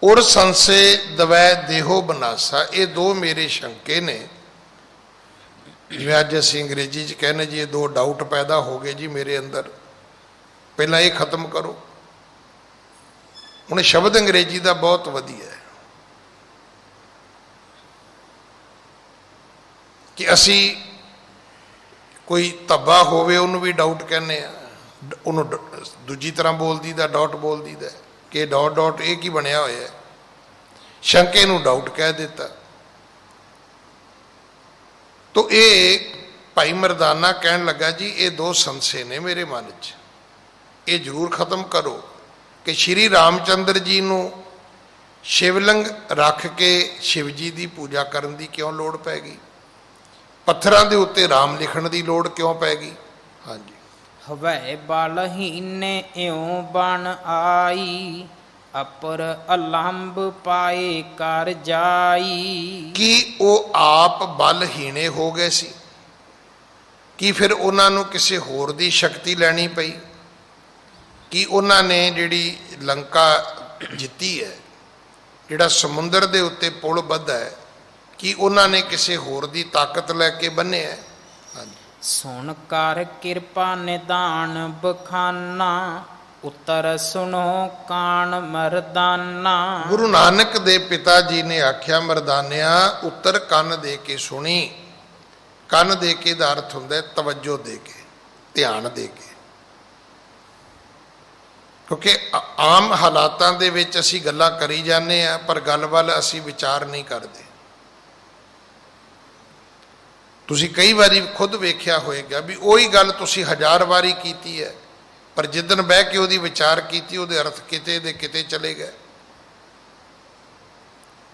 ਉਰ ਸੰਸੇ ਦਵੈ ਦੇਹੋ ਬਨਾਸਾ, ਇਹ ਦੋ ਮੇਰੇ ਸ਼ੰਕੇ ਨੇ, ਜਿਵੇਂ ਅੱਜ ਅਸੀਂ ਅੰਗਰੇਜ਼ੀ 'ਚ ਕਹਿੰਦੇ ਜੀ ਇਹ ਦੋ ਡਾਊਟ ਪੈਦਾ ਹੋ ਗਏ ਜੀ ਮੇਰੇ ਅੰਦਰ, ਪਹਿਲਾਂ ਇਹ ਖਤਮ ਕਰੋ। ਹੁਣ ਸ਼ਬਦ ਅੰਗਰੇਜ਼ੀ ਦਾ ਬਹੁਤ ਵਧੀਆ ਹੈ ਕਿ ਅਸੀਂ ਕੋਈ ਧੱਬਾ ਹੋਵੇ ਉਹਨੂੰ ਵੀ ਡਾਊਟ ਕਹਿੰਦੇ ਆ, ਉਹਨੂੰ ਦੂਜੀ ਤਰ੍ਹਾਂ ਬੋਲ ਦਈਦਾ, ਡਾਟ ਬੋਲ ਦਈਦਾ ਕਿ ਡਾਟ ਡਾਟ ਇਹ ਕੀ ਬਣਿਆ ਹੋਇਆ ਹੈ, ਸ਼ੰਕੇ ਨੂੰ ਡਾਊਟ ਕਹਿ ਦਿੱਤਾ। ਤੋ ਇਹ ਭਾਈ ਮਰਦਾਨਾ ਕਹਿਣ ਲੱਗਾ ਜੀ ਇਹ ਦੋ ਸੰਸੇ ਨੇ ਮੇਰੇ ਮਨ 'ਚ, ਇਹ ਜ਼ਰੂਰ ਖਤਮ ਕਰੋ ਕਿ ਸ਼੍ਰੀ ਰਾਮਚੰਦਰ ਜੀ ਨੂੰ ਸ਼ਿਵਲਿੰਗ ਰੱਖ ਕੇ ਸ਼ਿਵ ਜੀ ਦੀ ਪੂਜਾ ਕਰਨ ਦੀ ਕਿਉਂ ਲੋੜ ਪੈ ਗਈ, ਪੱਥਰਾਂ ਦੇ ਉੱਤੇ ਰਾਮ ਲਿਖਣ ਦੀ ਲੋੜ ਕਿਉਂ ਪੈ ਗਈ। ਹਾਂਜੀ, ਹਵੈ ਬਲਹੀਨੇ ਇਉ ਬਣ ਆਈ, ਅਪਰ ਅਲੰਬ ਪਾਏ ਕਰ ਜਾਈ। ਕੀ ਉਹ ਆਪ ਬਲਹੀਣੇ ਹੋ ਗਏ ਸੀ, ਕੀ ਫਿਰ ਉਹਨਾਂ ਨੂੰ ਕਿਸੇ ਹੋਰ ਦੀ ਸ਼ਕਤੀ ਲੈਣੀ ਪਈ, ਕੀ ਉਹਨਾਂ ਨੇ ਜਿਹੜੀ ਲੰਕਾ ਜਿੱਤੀ ਹੈ, ਜਿਹੜਾ ਸਮੁੰਦਰ ਦੇ ਉੱਤੇ ਪੁਲ ਬੱਧਾ ਹੈ, ਕੀ ਉਹਨਾਂ ਨੇ ਕਿਸੇ ਹੋਰ ਦੀ ਤਾਕਤ ਲੈ ਕੇ ਬੰਨਿਆ। ਸੁਣ ਕਰ ਕਿਰਪਾ ਨਿਦਾਨ ਬਖਾਨਾ, ਉਤਰ ਸੁਣੋ ਕਾਣ ਮਰਦਾਨਾ। ਗੁਰੂ ਨਾਨਕ ਦੇ ਪਿਤਾ ਜੀ ਨੇ ਆਖਿਆ ਮਰਦਾਨਿਆ ਉੱਤਰ ਕੰਨ ਦੇ ਕੇ ਸੁਣੀ, ਕੰਨ ਦੇ ਕੇ ਦਾ ਅਰਥ ਹੁੰਦਾ ਤਵੱਜੋ ਦੇ ਕੇ, ਧਿਆਨ ਦੇ ਕੇ, ਕਿਉਂਕਿ ਆਮ ਹਾਲਾਤਾਂ ਦੇ ਵਿੱਚ ਅਸੀਂ ਗੱਲਾਂ ਕਰੀ ਜਾਂਦੇ ਆ ਪਰ ਗੱਲ ਵੱਲ ਅਸੀਂ ਵਿਚਾਰ ਨਹੀਂ ਕਰਦੇ। ਤੁਸੀਂ ਕਈ ਵਾਰੀ ਖੁਦ ਵੇਖਿਆ ਹੋਏਗਾ ਵੀ ਉਹੀ ਗੱਲ ਤੁਸੀਂ 1000 ਵਾਰੀ ਕੀਤੀ ਹੈ ਪਰ ਜਿੱਦਣ ਬਹਿ ਕੇ ਉਹਦੀ ਵਿਚਾਰ ਕੀਤੀ ਉਹਦੇ ਅਰਥ ਕਿਤੇ ਦੇ ਕਿਤੇ ਚਲੇ ਗਏ।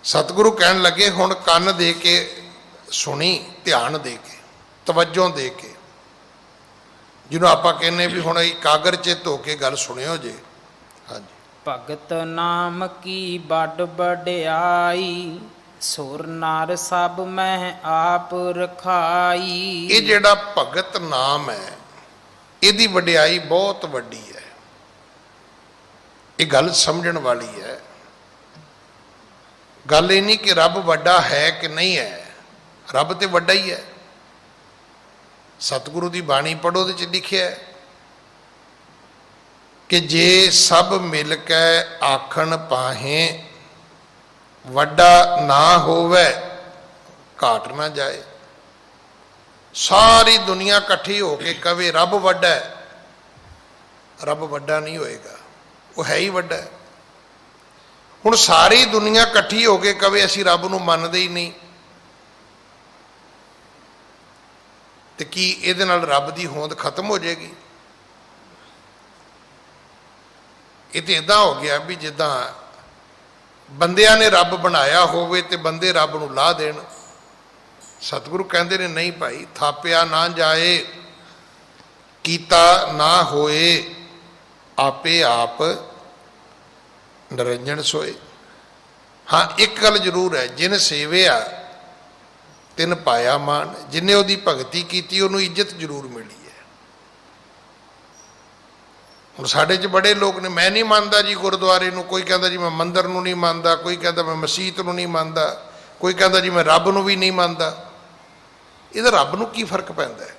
ਸਤਿਗੁਰੂ ਕਹਿਣ ਲੱਗੇ ਹੁਣ ਕੰਨ ਦੇ ਕੇ ਸੁਣੀ, ਧਿਆਨ ਦੇ ਕੇ, ਤਵੱਜੋ ਦੇ ਕੇ, ਜਿਹਨੂੰ ਆਪਾਂ ਕਹਿੰਦੇ ਵੀ ਹੁਣ ਇਕਾਗਰ ਚਿੱਤ ਹੋ ਕੇ ਗੱਲ ਸੁਣਿਓ ਜੇ। ਹਾਂਜੀ, ਭਗਤ ਨਾਮ ਕੀ ਵੱਡ ਵਡਿਆਈ, ਸੁਰ ਨਰ ਸਭ ਮੈਂ ਆਪ ਰਖਾਈ। ਇਹ ਜਿਹੜਾ ਭਗਤ ਨਾਮ ਹੈ ਇਹਦੀ ਵਡਿਆਈ ਬਹੁਤ ਵੱਡੀ ਹੈ, ਇਹ ਗੱਲ ਸਮਝਣ ਵਾਲੀ ਹੈ। ਗੱਲ ਇਹ ਨਹੀਂ ਕਿ ਰੱਬ ਵੱਡਾ ਹੈ ਕਿ ਨਹੀਂ ਹੈ, ਰੱਬ ਤੇ ਵੱਡਾ ਹੀ ਹੈ। ਸਤਿਗੁਰੂ ਦੀ ਬਾਣੀ ਪੜ੍ਹੋ ਉਹਦੇ 'ਚ ਲਿਖਿਆ ਹੈ कि जे सब मिल के आखण पाहे वड्डा ना होवे घाट ना जाए। सारी दुनिया इकट्ठी होके कवे रब वड्डा है, रब वड्डा नहीं होएगा, वो है ही वड्डा है। हुण सारी दुनिया इकट्ठी होके कवे असी रब नूं मनदे ही नहीं, तो की इहदे नाल रब की होंद खत्म हो जाएगी? ये तो इदा हो गया भी जिदा बंदियां ने रब बनाया होवे ते बंदे रब नूं ला देण। सतगुरु कहते ने नहीं भाई, थापिया ना जाए कीता ना होए आपे आप निरंजन सोए। हाँ एक गल जरूर है, जिन सेविया तिन पाया मान, जिन्हें उसकी भगती की उन्होंने इज्जत जरूर मिली है। हुण साडे च बड़े लोग ने, मैं नहीं मानता जी गुरुद्वारे नूं, कोई कहता जी मैं मंदिर नूं नहीं मानता, कोई कहता मैं मसीत नूं नहीं मानता, कोई कहता जी मैं रब नूं भी नहीं मानता। इहदा रब नूं की फर्क पैंदा है?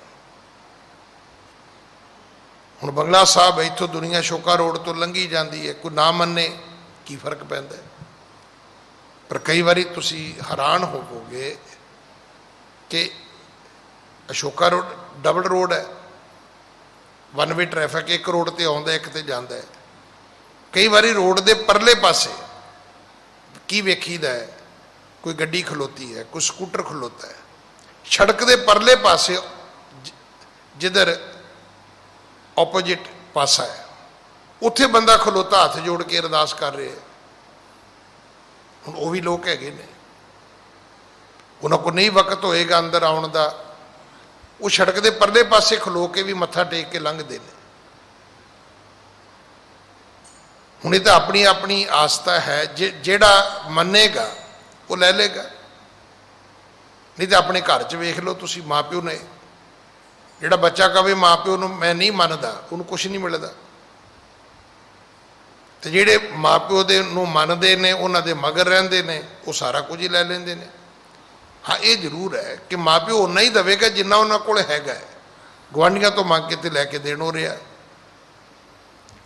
हुण बंगला साहब इत्थों दुनिया शोका रोड तो लंघी जाती है, कोई ना मन्ने की फर्क पैंदा है? पर कई बारी तुसी हैरान होवोगे कि अशोका रोड डबल रोड है, वन वे ट्रैफिक, एक रोड ते आउंदा एक ते जांदा है। कई बारी रोड दे परले पासे की वेखीदा है, कोई गड्डी खलोती है, कोई स्कूटर खलोता है। सड़क दे परले पासे जिधर ओपोजिट पासा है, उत्थे बंदा खलोता हाथ जोड़ के अरदास कर रहे हैं। हुण वो भी लोग हैगे ने, उन्होंने को नहीं वक्त होएगा अंदर आउण दा, वो सड़क के परले पासे खलो के भी मत्था टेक के लंघते हैं। हुण ये तो अपनी अपनी आस्था है, जेड़ा मनेगा वो ले लेगा, नहीं तो अपने घर च वेख लो तुसी, माँ प्यो ने, जेड़ा बच्चा कहे माँ प्यो नूं मैं नहीं मनदा, उन्होंने कुछ नहीं मिलता। तो जेड़े माँ प्यो दे नूं मनदे ने, उन्हां दे मगर रहिंदे ने, वो सारा कुछ ही लै लैंदे ने। हाँ ये जरूर है कि माँ प्यो उन्ना ही देगा जिन्ना उन्होंने कोल हैगा है। गुआढ़ियां तो मंग के लैके देण हो रहा,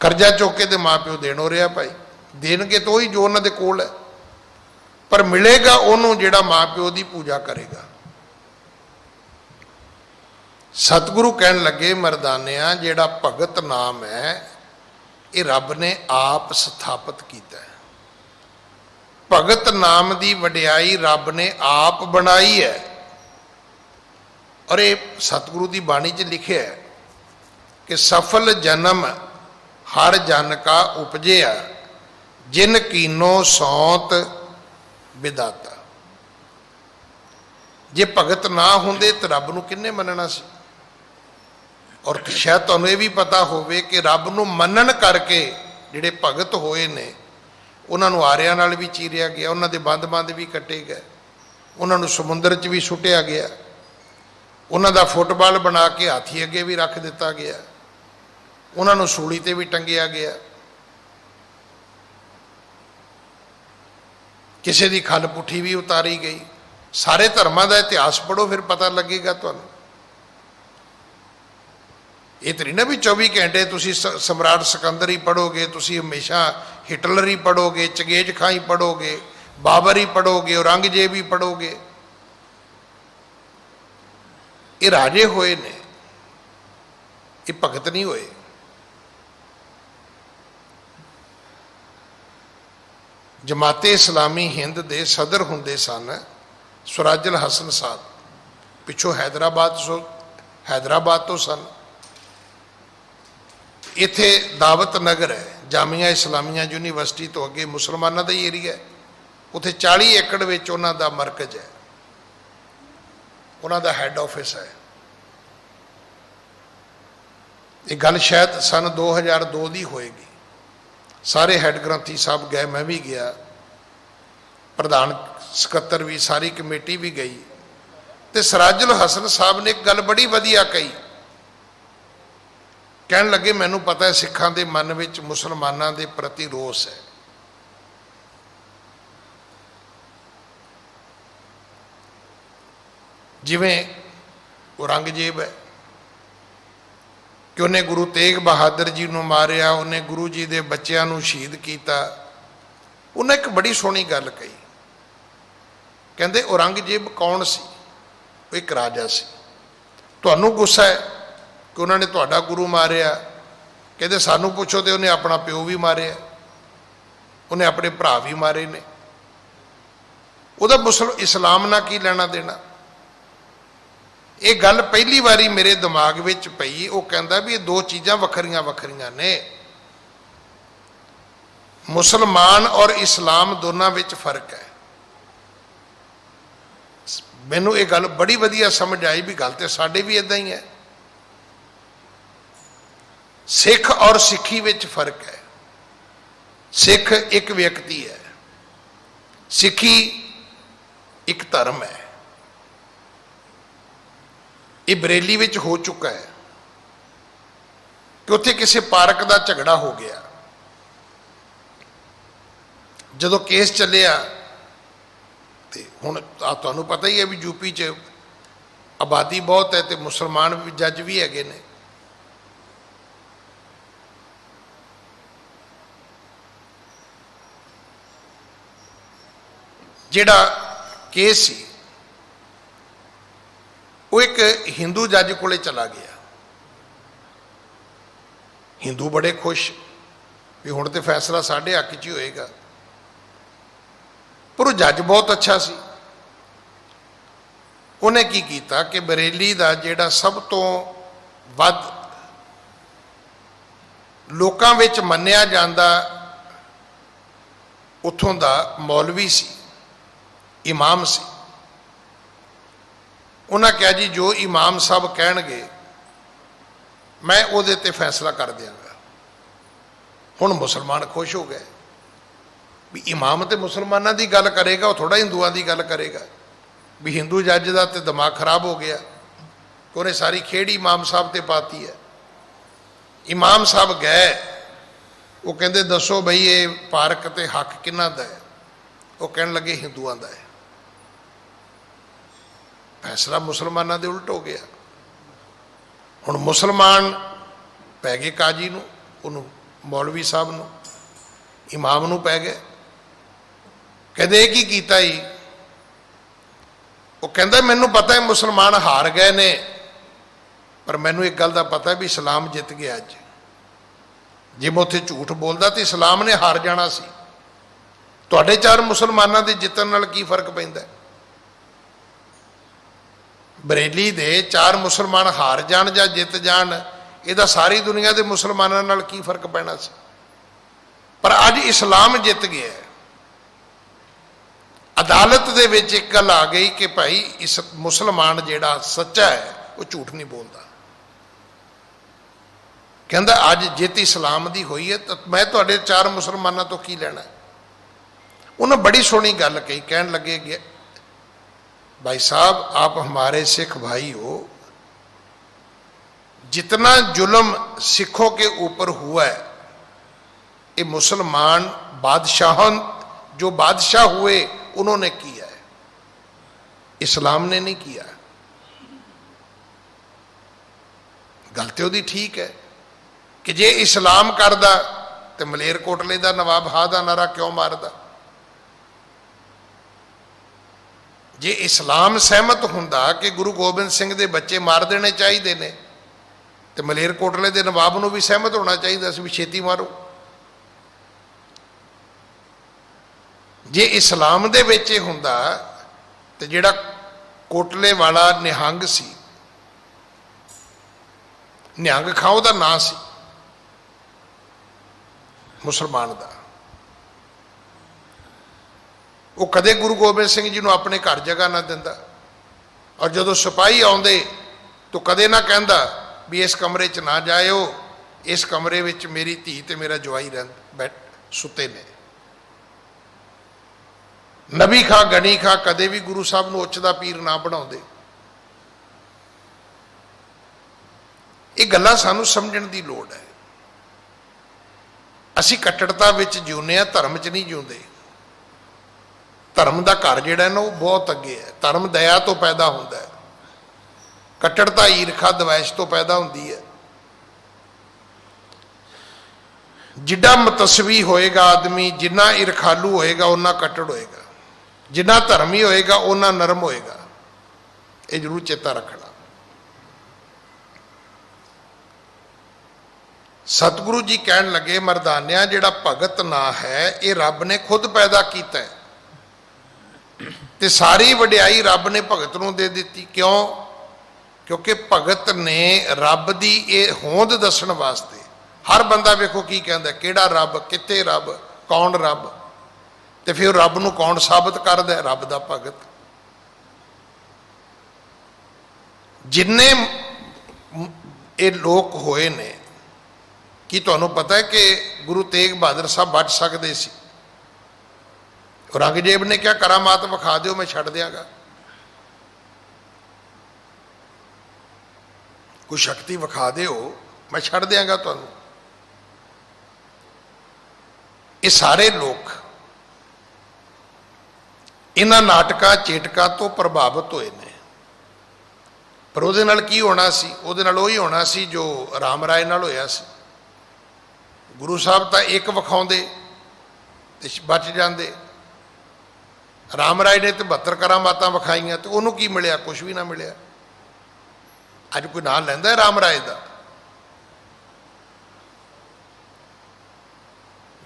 करजा चुक के तो माँ प्यो देण हो रहा भाई, देणगे तो ही जो उन्होंने कोल है, पर मिलेगा उन्होंने जिहड़ा माँ प्यो की पूजा करेगा। सतगुरु कहन लगे मरदानिया, जिहड़ा भगत नाम है ये रब ने आप स्थापित किया है। भगत नाम की वडियाई रब ने आप बनाई है। और ये सतगुरु की बाणी च लिखे है कि सफल जन्म हर जन का उपजिया, जिन कीनो सौंत विदाता। जे भगत ना होंदे तो रब नूं किन्ने मनना सी? और शायद तुहानूं ये भी पता होवे कि रब नूं मनन करके जिहड़े भगत होए ने, उन्होंने आरिया नाल भी चीरिया गया, उन्होंने बंद बंद भी कटे गए, उन्होंने समुद्र च भी सुटिया गया, उन्होंने फुटबॉल बना के हाथी अगे भी रख दिता गया, उन्होंने सूली ते भी टंगिया गया, किसी की खल पुठी भी उतारी गई। सारे धर्मां का इतिहास पढ़ो फिर पता लगेगा तुहानूं। ये तो नहीं ना भी 24 घंटे तुसी सम्राट सिकंदर ही पढ़ोगे, तुसी हमेशा हिटलर ही पढ़ोगे, चंगेज खां ही पढ़ोगे, बाबर ही पढ़ोगे, औरंगजेब ही पढ़ोगे। ये राजे होए ने, ये भगत नहीं होए। जमाते इस्लामी हिंद दे सदर हुंदे सन स्वराजल हसन साहब, पिछों हैदराबाद तो सन। इत्थे दावत नगर है, जामिया इस्लामिया यूनीवर्सिटी तो अगे मुसलमानों का ही एरिया है। उत्थे 40 एकड़ विच उन्हां दा मरकज है, उन्हां दा हैड ऑफिस है। ये गल शायद सन 2002 की होएगी। सारे हैड ग्रंथी साहब गए, मैं भी गया, प्रधान सकत्तर भी, सारी कमेटी भी गई। तो सराजुल हसन साहब ने एक गल बड़ी वधिया कही, कहन लगे मैनू पता है सिखां दे मन विच मुसलमानां दे प्रति रोस है। जिवें औरंगजेब है, ਕਿ ਉਹਨੇ ਗੁਰੂ ਤੇਗ ਬਹਾਦਰ ਜੀ ਨੂੰ ਮਾਰਿਆ, ਉਹਨੇ ਗੁਰੂ ਜੀ ਦੇ ਬੱਚਿਆਂ ਨੂੰ ਸ਼ਹੀਦ ਕੀਤਾ। ਉਹਨੇ ਇੱਕ ਬੜੀ ਸੋਹਣੀ ਗੱਲ ਕਹੀ, ਕਹਿੰਦੇ ਔਰੰਗਜ਼ੇਬ ਕੌਣ ਸੀ? ਉਹ ਇੱਕ ਰਾਜਾ ਸੀ। ਤੁਹਾਨੂੰ ਗੁੱਸਾ ਹੈ ਕਿ ਉਹਨਾਂ ਨੇ ਤੁਹਾਡਾ ਗੁਰੂ ਮਾਰਿਆ? ਕਹਿੰਦੇ ਸਾਨੂੰ ਪੁੱਛੋ ਤੇ ਉਹਨੇ ਆਪਣਾ ਪਿਓ ਵੀ ਮਾਰਿਆ, ਉਹਨੇ ਆਪਣੇ ਭਰਾ ਵੀ ਮਾਰੇ ਨੇ, ਉਹਦਾ ਇਸਲਾਮ ਨਾਲ ਕੀ ਲੈਣਾ ਦੇਣਾ? ਇਹ ਗੱਲ ਪਹਿਲੀ ਵਾਰੀ ਮੇਰੇ ਦਿਮਾਗ ਵਿੱਚ ਪਈ। ਉਹ ਕਹਿੰਦਾ ਵੀ ਇਹ ਦੋ ਚੀਜ਼ਾਂ ਵੱਖਰੀਆਂ ਵੱਖਰੀਆਂ ਨੇ, ਮੁਸਲਮਾਨ ਔਰ ਇਸਲਾਮ ਦੋਨਾਂ ਵਿੱਚ ਫਰਕ ਹੈ। ਮੈਨੂੰ ਇਹ ਗੱਲ ਬੜੀ ਵਧੀਆ ਸਮਝ ਆਈ ਵੀ ਗੱਲ ਤੇ ਸਾਡੇ ਵੀ ਇਦਾਂ ਹੀ ਹੈ। ਸਿੱਖ ਔਰ ਸਿੱਖੀ ਵਿੱਚ ਫਰਕ ਹੈ। ਸਿੱਖ ਇੱਕ ਵਿਅਕਤੀ ਹੈ, ਸਿੱਖੀ ਇੱਕ ਧਰਮ ਹੈ। ਇਹ ਬਰੇਲੀ ਵਿੱਚ ਹੋ ਚੁੱਕਾ ਹੈ ਕਿ ਉੱਥੇ ਕਿਸੇ ਪਾਰਕ ਦਾ ਝਗੜਾ ਹੋ ਗਿਆ। ਜਦੋਂ ਕੇਸ ਚੱਲਿਆ ਤੇ ਹੁਣ ਤੁਹਾਨੂੰ ਪਤਾ ਹੀ ਹੈ ਵੀ ਯੂਪੀ 'ਚ ਆਬਾਦੀ ਬਹੁਤ ਹੈ ਤੇ ਮੁਸਲਮਾਨ ਵੀ ਜੱਜ ਵੀ ਹੈਗੇ ਨੇ। ਜਿਹੜਾ ਕੇਸ ਸੀ ਉਹ ਇੱਕ ਹਿੰਦੂ ਜੱਜ ਕੋਲੇ ਚਲਾ ਗਿਆ। ਹਿੰਦੂ ਬੜੇ ਖੁਸ਼ ਵੀ ਹੁਣ ਤੇ ਫੈਸਲਾ ਸਾਡੇ ਹੱਕ 'ਚ ਹੀ ਹੋਏਗਾ, ਪਰ ਉਹ ਜੱਜ ਬਹੁਤ ਅੱਛਾ ਸੀ। ਉਹਨੇ ਕੀ ਕੀਤਾ ਕਿ ਬਰੇਲੀ ਦਾ ਜਿਹੜਾ ਸਭ ਤੋਂ ਵੱਧ ਲੋਕਾਂ ਵਿੱਚ ਮੰਨਿਆ ਜਾਂਦਾ ਉੱਥੋਂ ਦਾ ਮੌਲਵੀ ਸੀ, ਇਮਾਮ ਸੀ, ਉਹਨਾਂ ਕਿਹਾ ਜੀ ਜੋ ਇਮਾਮ ਸਾਹਿਬ ਕਹਿਣਗੇ ਮੈਂ ਉਹਦੇ ਤੇ ਫੈਸਲਾ ਕਰ ਦਿਆਂਗਾ। ਹੁਣ ਮੁਸਲਮਾਨ ਖੁਸ਼ ਹੋ ਗਏ ਵੀ ਇਮਾਮ ਤੇ ਮੁਸਲਮਾਨਾਂ ਦੀ ਗੱਲ ਕਰੇਗਾ, ਉਹ ਥੋੜਾ ਹਿੰਦੂਆਂ ਦੀ ਗੱਲ ਕਰੇਗਾ। ਵੀ ਹਿੰਦੂ ਜੱਜ ਦਾ ਤੇ ਦਿਮਾਗ ਖਰਾਬ ਹੋ ਗਿਆ ਕਿ ਉਹਨੇ ਸਾਰੀ ਖੇਡ ਇਮਾਮ ਸਾਹਿਬ ਤੇ ਪਾਤੀ ਹੈ। ਇਮਾਮ ਸਾਹਿਬ ਗਏ, ਉਹ ਕਹਿੰਦੇ ਦੱਸੋ ਬਈ ਇਹ ਪਾਰਕ ਤੇ ਹੱਕ ਕਿਹਨਾਂ ਦਾ ਹੈ? ਉਹ ਕਹਿਣ ਲੱਗੇ ਹਿੰਦੂਆਂ ਦਾ ਹੈ। ਫੈਸਲਾ ਮੁਸਲਮਾਨਾਂ ਦੇ ਉਲਟ ਹੋ ਗਿਆ। ਹੁਣ ਮੁਸਲਮਾਨ ਪੈ ਗਏ ਕਾਜੀ ਨੂੰ, ਉਹਨੂੰ ਮੌਲਵੀ ਸਾਹਿਬ ਨੂੰ, ਇਮਾਮ ਨੂੰ ਪੈ ਗਏ। ਕਹਿੰਦੇ ਇਹ ਕੀ ਕੀਤਾ ਜੀ? ਉਹ ਕਹਿੰਦਾ ਮੈਨੂੰ ਪਤਾ ਹੈ ਮੁਸਲਮਾਨ ਹਾਰ ਗਏ ਨੇ, ਪਰ ਮੈਨੂੰ ਇੱਕ ਗੱਲ ਦਾ ਪਤਾ ਵੀ ਇਸਲਾਮ ਜਿੱਤ ਗਿਆ ਅੱਜ। ਜੇ ਮੈਂ ਉੱਥੇ ਝੂਠ ਬੋਲਦਾ ਤੇ ਇਸਲਾਮ ਨੇ ਹਾਰ ਜਾਣਾ ਸੀ। ਤੁਹਾਡੇ ਚਾਰ ਮੁਸਲਮਾਨਾਂ ਦੇ ਜਿੱਤਣ ਨਾਲ ਕੀ ਫਰਕ ਪੈਂਦਾ? ਬਰੇਲੀ ਦੇ ਚਾਰ ਮੁਸਲਮਾਨ ਹਾਰ ਜਾਣ ਜਾਂ ਜਿੱਤ ਜਾਣ, ਇਹਦਾ ਸਾਰੀ ਦੁਨੀਆ ਦੇ ਮੁਸਲਮਾਨਾਂ ਨਾਲ ਕੀ ਫਰਕ ਪੈਣਾ ਸੀ? ਪਰ ਅੱਜ ਇਸਲਾਮ ਜਿੱਤ ਗਿਆ। ਅਦਾਲਤ ਦੇ ਵਿੱਚ ਇੱਕ ਗੱਲ ਆ ਗਈ ਕਿ ਭਾਈ ਇਸ ਮੁਸਲਮਾਨ ਜਿਹੜਾ ਸੱਚਾ ਹੈ ਉਹ ਝੂਠ ਨਹੀਂ ਬੋਲਦਾ। ਕਹਿੰਦਾ ਅੱਜ ਜਿੱਤ ਇਸਲਾਮ ਦੀ ਹੋਈ ਹੈ ਤਾਂ ਮੈਂ ਤੁਹਾਡੇ ਚਾਰ ਮੁਸਲਮਾਨਾਂ ਤੋਂ ਕੀ ਲੈਣਾ? ਉਹਨੇ ਬੜੀ ਸੋਹਣੀ ਗੱਲ ਕਹੀ, ਕਹਿਣ ਲੱਗੇ भाई साहब आप हमारे सिख भाई हो, जितना जुल्म सिखों के ऊपर हुआ है ये मुसलमान बादशाहों जो बादशाह हुए उन्होंने किया है, इस्लाम ने नहीं किया। गल ते ओहदी ठीक है कि जे इस्लाम करदा ते मलेरकोटले दा नवाब हा दा नारा क्यों मारदा? जे इस्लाम सहमत हुंदा कि गुरु गोबिंद सिंह दे बच्चे मार देने चाहिए ने तो मलेरकोटले दे नवाब नूं भी सहमत होना चाहिए सी भी छेती मारो। जे इस्लाम दे विच हुंदा तो जिहड़ा कोटले वाला निहंग सी, निहंग खां उहदा नां सी मुसलमान दा, वो कदे गुरु गोबिंद सिंह जी को अपने घर जगह ना दिंदा, और जदों सिपाही आउंदे तो कदे ना कहंदा भी इस कमरे च ना जाओ, इस कमरे विच मेरी धी ते मेरा जवाई बैठ सुते ने। नबी खां गनी खां कदे भी गुरु साहब नूं उच्च दा पीर ना बनाउंदे। ये गल्लां सानूं समझण दी लोड़ है। असीं कट्टड़ता विच जिउंदे आ, धर्म च नहीं जिउंदे। धर्म का घर जिहड़ा ना वो बहुत अगे है। धर्म दया तो पैदा होता है, कट्टड़ता ईरखा दवैश तो पैदा होती है। ਜਿੱਡਾ ਮਤਸਵੀ ਹੋਏਗਾ ਆਦਮੀ, ਜਿੰਨਾ ਈਰਖਾਲੂ ਹੋਏਗਾ ਉਹਨਾਂ ਕੱਟੜ ਹੋਏਗਾ, ਜਿੰਨਾ ਧਰਮੀ ਹੋਏਗਾ ਉਹਨਾਂ ਨਰਮ ਹੋਏਗਾ। ਇਹ ਜ਼ਰੂਰ ਚੇਤਾ ਰੱਖਣਾ। ਸਤਿਗੁਰੂ ਜੀ ਕਹਿਣ ਲੱਗੇ, ਮਰਦਾਨਿਆਂ ਜਿਹੜਾ ਭਗਤ ਨਾ ਹੈ ਇਹ ਰੱਬ ਨੇ ਖੁਦ ਪੈਦਾ ਕੀਤਾ ਹੈ, ਤੇ ਸਾਰੀ ਵਡਿਆਈ ਰੱਬ ਨੇ ਭਗਤ ਨੂੰ ਦੇ ਦਿੱਤੀ। ਕਿਉਂ? ਕਿਉਂਕਿ ਭਗਤ ਨੇ ਰੱਬ ਦੀ ਇਹ ਹੋਂਦ ਦੱਸਣ ਵਾਸਤੇ, ਹਰ ਬੰਦਾ ਵੇਖੋ ਕੀ ਕਹਿੰਦਾ, ਕਿਹੜਾ ਰੱਬ, ਕਿੱਥੇ ਰੱਬ, ਕੌਣ ਰੱਬ, ਤੇ ਫਿਰ ਰੱਬ ਨੂੰ ਕੌਣ ਸਾਬਤ ਕਰਦਾ? ਰੱਬ ਦਾ ਭਗਤ। ਜਿੰਨੇ ਇਹ ਲੋਕ ਹੋਏ ਨੇ, ਕੀ ਤੁਹਾਨੂੰ ਪਤਾ ਹੈ ਕਿ ਗੁਰੂ ਤੇਗ ਬਹਾਦਰ ਸਾਹਿਬ ਬਚ ਸਕਦੇ ਸੀ? ਔਰੰਗਜ਼ੇਬ ਨੇ ਕਿਹਾ ਕਰਾਮਾਤ ਵਿਖਾ ਦਿਓ, ਮੈਂ ਛੱਡ ਦਿਆਂਗਾ। ਕੋਈ ਸ਼ਕਤੀ ਵਿਖਾ ਦਿਓ, ਮੈਂ ਛੱਡ ਦਿਆਂਗਾ ਤੁਹਾਨੂੰ। ਇਹ ਸਾਰੇ ਲੋਕ ਇਹਨਾਂ ਨਾਟਕਾਂ ਚੇਟਕਾਂ ਤੋਂ ਪ੍ਰਭਾਵਿਤ ਹੋਏ ਨੇ। ਪਰ ਉਹਦੇ ਨਾਲ ਕੀ ਹੋਣਾ ਸੀ? ਉਹਦੇ ਨਾਲ ਉਹੀ ਹੋਣਾ ਸੀ ਜੋ ਰਾਮ ਰਾਏ ਨਾਲ ਹੋਇਆ ਸੀ। ਗੁਰੂ ਸਾਹਿਬ ਤਾਂ ਇੱਕ ਵਿਖਾਉਂਦੇ ਤੇ ਬਚ ਜਾਂਦੇ, ਰਾਮ ਰਾਏ ਨੇ ਤੇ 72 ਕਰਾਮਾਤਾਂ ਵਿਖਾਈਆਂ ਤੇ ਉਹਨੂੰ ਕੀ ਮਿਲਿਆ? ਕੁਝ ਵੀ ਨਾ ਮਿਲਿਆ। ਅੱਜ ਕੋਈ ਨਾਂ ਲੈਂਦਾ ਰਾਮ ਰਾਏ ਦਾ?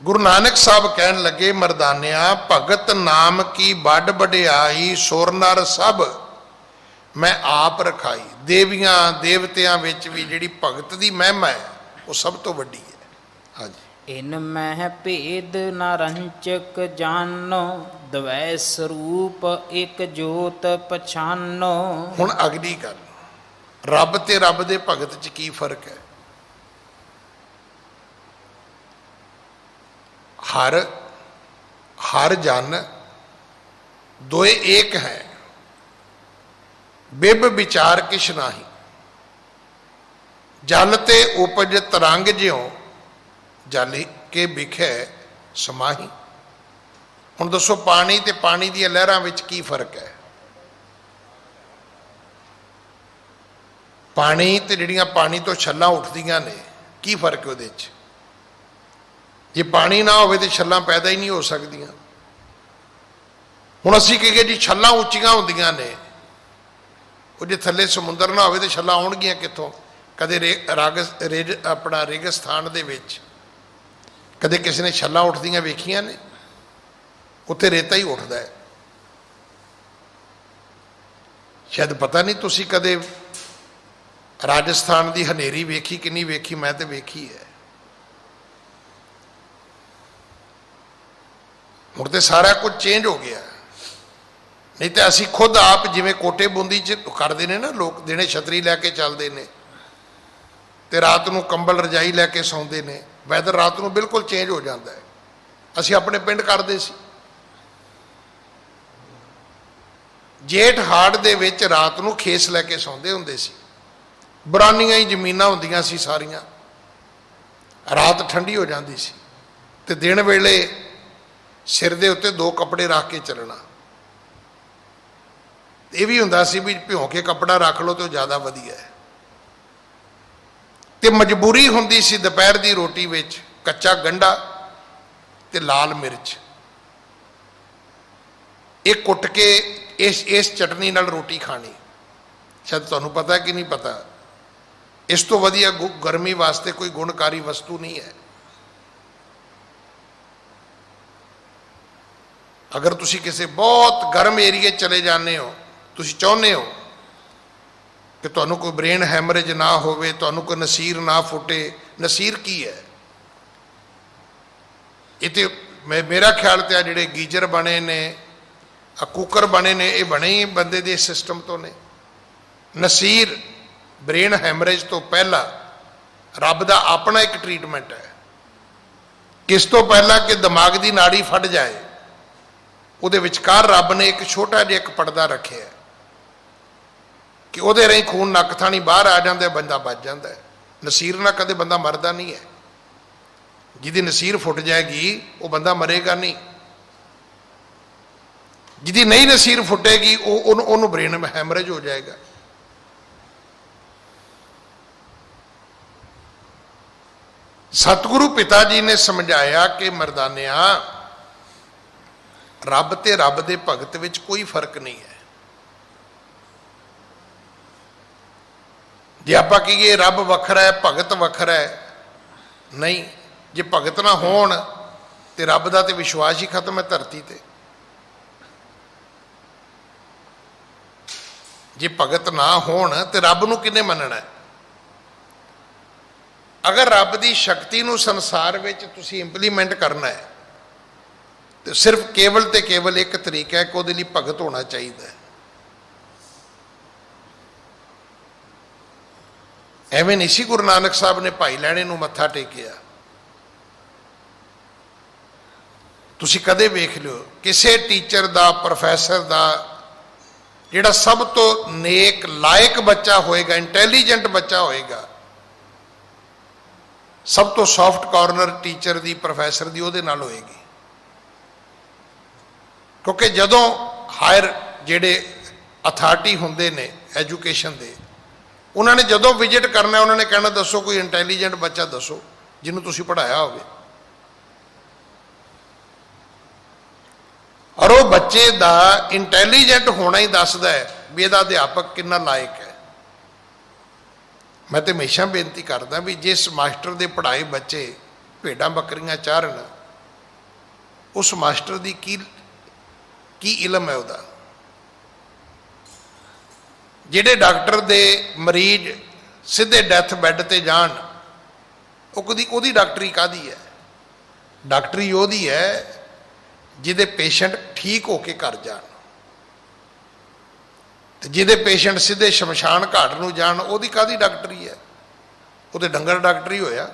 ਗੁਰੂ ਨਾਨਕ ਸਾਹਿਬ ਕਹਿਣ ਲੱਗੇ, ਮਰਦਾਨਿਆਂ ਭਗਤ ਨਾਮ ਕੀ ਵੱਡ ਵਡਿਆਈ, ਸੁਰ ਨਰ ਸਭ ਮੈਂ ਆਪ ਰਖਾਈ। ਦੇਵੀਆਂ ਦੇਵਤਿਆਂ ਵਿੱਚ ਵੀ ਜਿਹੜੀ ਭਗਤ ਦੀ ਮਹਿਮਾ ਹੈ ਉਹ ਸਭ ਤੋਂ ਵੱਡੀ ਹੈ। ਹਾਂਜੀ। ਇਨ ਮਹਿ ਭੇਦ ਨ ਰੰਚਕ ਜਾਨੋ, ਦਵੈ ਸਰੂਪ ਇਕ ਜੋਤ ਪਛਾਨੋ। ਹੁਣ ਅਗਲੀ ਗੱਲ, ਰੱਬ ਤੇ ਰੱਬ ਦੇ ਭਗਤ 'ਚ ਕੀ ਫਰਕ ਹੈ? ਹਰ ਜਨ ਦੋਏ ਏਕ ਹੈ, ਬਿਬ ਵਿਚਾਰ ਕਿਛ ਨਾਹੀ। ਜਲ ਤੇ ਉਪਜ ਤਰੰਗ ਜਿਉ, ਜਲ ਕੇ ਵਿਖੇ ਸਮਾਹੀ। ਹੁਣ ਦੱਸੋ, ਪਾਣੀ ਤੇ ਪਾਣੀ ਦੀਆਂ ਲਹਿਰਾਂ ਵਿੱਚ ਕੀ ਫਰਕ ਹੈ? ਪਾਣੀ ਤੇ ਜਿਹੜੀਆਂ ਪਾਣੀ ਤੋਂ ਛੱਲਾਂ ਉੱਠਦੀਆਂ ਨੇ, ਕੀ ਫਰਕ ਹੈ ਉਹਦੇ 'ਚ? ਜੇ ਪਾਣੀ ਨਾ ਹੋਵੇ ਤੇ ਛੱਲਾਂ ਪੈਦਾ ਹੀ ਨਹੀਂ ਹੋ ਸਕਦੀਆਂ। ਹੁਣ ਅਸੀਂ ਕਹੀਏ ਜੀ ਛੱਲਾਂ ਉੱਚੀਆਂ ਹੁੰਦੀਆਂ ਨੇ, ਉਹ ਜੇ ਥੱਲੇ ਸਮੁੰਦਰ ਨਾ ਹੋਵੇ ਤੇ ਛੱਲਾਂ ਆਉਣਗੀਆਂ ਕਿੱਥੋਂ? ਕਦੇ ਆਪਣਾ ਰੇਗਿਸਤਾਨ ਦੇ ਵਿੱਚ ਕਦੇ ਕਿਸੇ ਨੇ ਛੱਲਾਂ ਉੱਠਦੀਆਂ ਵੇਖੀਆਂ ਨੇ? ਉੱਥੇ ਰੇਤਾ ਹੀ ਉੱਠਦਾ ਹੈ। ਸ਼ਾਇਦ ਪਤਾ ਨਹੀਂ ਤੁਸੀਂ ਕਦੇ ਰਾਜਸਥਾਨ ਦੀ ਹਨੇਰੀ ਵੇਖੀ ਕਿ ਨਹੀਂ ਵੇਖੀ? ਮੈਂ ਤੇ ਵੇਖੀ ਹੈ। ਹੁਣ ਤੇ ਸਾਰਾ ਕੁਝ ਚੇਂਜ ਹੋ ਗਿਆ। ਨਹੀਂ ਤਾਂ ਅਸੀਂ ਖੁਦ ਆਪ ਜਿਵੇਂ ਕੋਟੇ ਬੂੰਦੀ 'ਚ ਕਰਦੇ ਨੇ ਨਾ ਲੋਕ, ਦਿਨੇ ਛਤਰੀ ਲੈ ਕੇ ਚੱਲਦੇ ਨੇ ਤੇ ਰਾਤ ਨੂੰ ਕੰਬਲ ਰਜਾਈ ਲੈ ਕੇ ਸੌਂਦੇ ਨੇ। ਵੈਦਰ ਰਾਤ ਨੂੰ ਬਿਲਕੁਲ ਚੇਂਜ ਹੋ ਜਾਂਦਾ ਹੈ। ਅਸੀਂ ਆਪਣੇ ਪਿੰਡ ਕਰਦੇ ਸੀ, ਜੇਠ ਹਾੜ ਦੇ ਵਿੱਚ ਰਾਤ ਨੂੰ ਖੇਸ ਲੈ ਕੇ ਸੌਂਦੇ ਹੁੰਦੇ ਸੀ। ਬਰਾਨੀਆਂ ਹੀ ਜ਼ਮੀਨਾਂ ਹੁੰਦੀਆਂ ਸੀ ਸਾਰੀਆਂ। ਰਾਤ ਠੰਡੀ ਹੋ ਜਾਂਦੀ ਸੀ ਤੇ ਦਿਨ ਵੇਲੇ ਸਿਰ ਦੇ ਉੱਤੇ 2 ਕੱਪੜੇ ਰੱਖ ਕੇ ਚੱਲਣਾ। ਇਹ ਵੀ ਹੁੰਦਾ ਸੀ ਵੀ ਭਿਉਂ ਕੇ ਕੱਪੜਾ ਰੱਖ ਲਓ ਤੇ ਜ਼ਿਆਦਾ ਵਧੀਆ ਹੈ। ਤੇ ਮਜਬੂਰੀ ਹੁੰਦੀ ਸੀ ਦੁਪਹਿਰ ਦੀ ਰੋਟੀ ਵਿੱਚ ਕੱਚਾ ਗੰਢਾ ਤੇ ਲਾਲ ਮਿਰਚ, ਇਹ ਕੁੱਟ ਕੇ ਇਸ ਚਟਨੀ ਨਾਲ ਰੋਟੀ ਖਾਣੀ। ਸ਼ਾਇਦ ਤੁਹਾਨੂੰ ਪਤਾ ਕਿ ਨਹੀਂ ਪਤਾ, ਇਸ ਤੋਂ ਵਧੀਆ ਗਰਮੀ ਵਾਸਤੇ ਕੋਈ ਗੁਣਕਾਰੀ ਵਸਤੂ ਨਹੀਂ ਹੈ। ਅਗਰ ਤੁਸੀਂ ਕਿਸੇ ਬਹੁਤ ਗਰਮ ਏਰੀਏ ਚਲੇ ਜਾਂਦੇ ਹੋ, ਤੁਸੀਂ ਚਾਹੁੰਦੇ ਹੋ ਕਿ ਤੁਹਾਨੂੰ ਕੋਈ ਬ੍ਰੇਨ ਹੈਮਰੇਜ ਨਾ ਹੋਵੇ, ਤੁਹਾਨੂੰ ਕੋਈ ਨਸੀਰ ਨਾ ਫੁੱਟੇ। ਨਸੀਰ ਕੀ ਹੈ? ਇਹ ਤੇ ਮੇਰਾ ਖਿਆਲ ਤੇ ਆ ਜਿਹੜੇ ਗੀਜ਼ਰ ਬਣੇ ਨੇ, ਕੁੱਕਰ ਬਣੇ ਨੇ, ਇਹ ਬਣੇ ਹੀ ਬੰਦੇ ਦੇ ਸਿਸਟਮ ਤੋਂ ਨੇ। ਨਸੀਰ ਬ੍ਰੇਨ ਹੈਮਰੇਜ ਤੋਂ ਪਹਿਲਾਂ ਰੱਬ ਦਾ ਆਪਣਾ ਇੱਕ ਟ੍ਰੀਟਮੈਂਟ ਹੈ। ਕਿਸ ਤੋਂ ਪਹਿਲਾਂ ਕਿ ਦਿਮਾਗ ਦੀ ਨਾੜੀ ਫਟ ਜਾਏ, ਉਹਦੇ ਵਿਚਕਾਰ ਰੱਬ ਨੇ ਇੱਕ ਛੋਟਾ ਜਿਹਾ ਇੱਕ ਪਰਦਾ ਰੱਖਿਆ ਕਿ ਉਹਦੇ ਰਾਹੀਂ ਖੂਨ ਨੱਕ ਥਾਣੀ ਬਾਹਰ ਆ ਜਾਂਦਾ, ਬੰਦਾ ਬਚ ਜਾਂਦਾ ਹੈ। ਨਸੀਰ ਨਾਲ ਕਦੇ ਬੰਦਾ ਮਰਦਾ ਨਹੀਂ ਹੈ। ਜਿਹਦੀ ਨਸੀਰ ਫੁੱਟ ਜਾਏਗੀ ਉਹ ਬੰਦਾ ਮਰੇਗਾ ਨਹੀਂ। ਜਿਹਦੀ ਨਹੀਂ ਨਸੀਰ ਫੁੱਟੇਗੀ ਉਹਨੂੰ ਬ੍ਰੇਨ ਹੈਮਰੇਜ ਹੋ ਜਾਏਗਾ। सतगुरु पिता जी ने समझाया कि मरदानिया, रब ते रब दे भगत विच कोई फर्क नहीं है। जे आपां कहीए रब वखरा है भगत वखरा है, नहीं। जे भगत ना होण ते रब दा ते विश्वास ही खत्म है धरती ते। जे भगत ना होण ते रब नूं किन्ने मनना है? अगर रब की शक्ति नूं संसार विच तुसीं इंप्लीमेंट करना है तो सिर्फ केवल ते केवल एक तरीका है कि उहदे लई भगत होना चाहिए। एवें नहीं सी गुरु नानक साहब ने भाई लैणे नूं मत्था टेकिया। तुसीं कदे वेख लिओ किसी टीचर दा, प्रोफैसर दा, जिहड़ा सब तो नेक लायक बच्चा होएगा, इंटैलीजेंट बच्चा होएगा, सब तो सॉफ्ट कॉर्नर टीचर दी, प्रोफैसर दी उहदे नाल होएगी। क्योंकि जदों हायर जिहड़े अथॉरिटी हुंदे ने एजुकेशन दे, उन्होंने जदों विजिट करना उन्होंने कहना दसो कोई इंटैलीजेंट बच्चा दसो जिन्हों तुसीं पढ़ाया होवे। और वो बच्चे का इंटैलीजेंट होना ही दसदा है भी इहदा अध्यापक कितना लायक है। मैं तो हमेशा बेनती करदा भी जिस मास्टर दे पढ़ाए बच्चे भेडां बकरियां चारन, उस मास्टर की की इलम है उहदा। जिहड़े डॉक्टर दे मरीज सीधे डैथ बैड ते जान, उहदी डॉक्टरी काहदी है? डॉक्टरी उहदी है जिहदे पेशेंट ठीक होके घर जान, ते जिहदे पेशेंट सीधे शमशान घाट नूं जान, उहदी काहदी डॉक्टरी है? वो तो डंगर डॉक्टरी होया।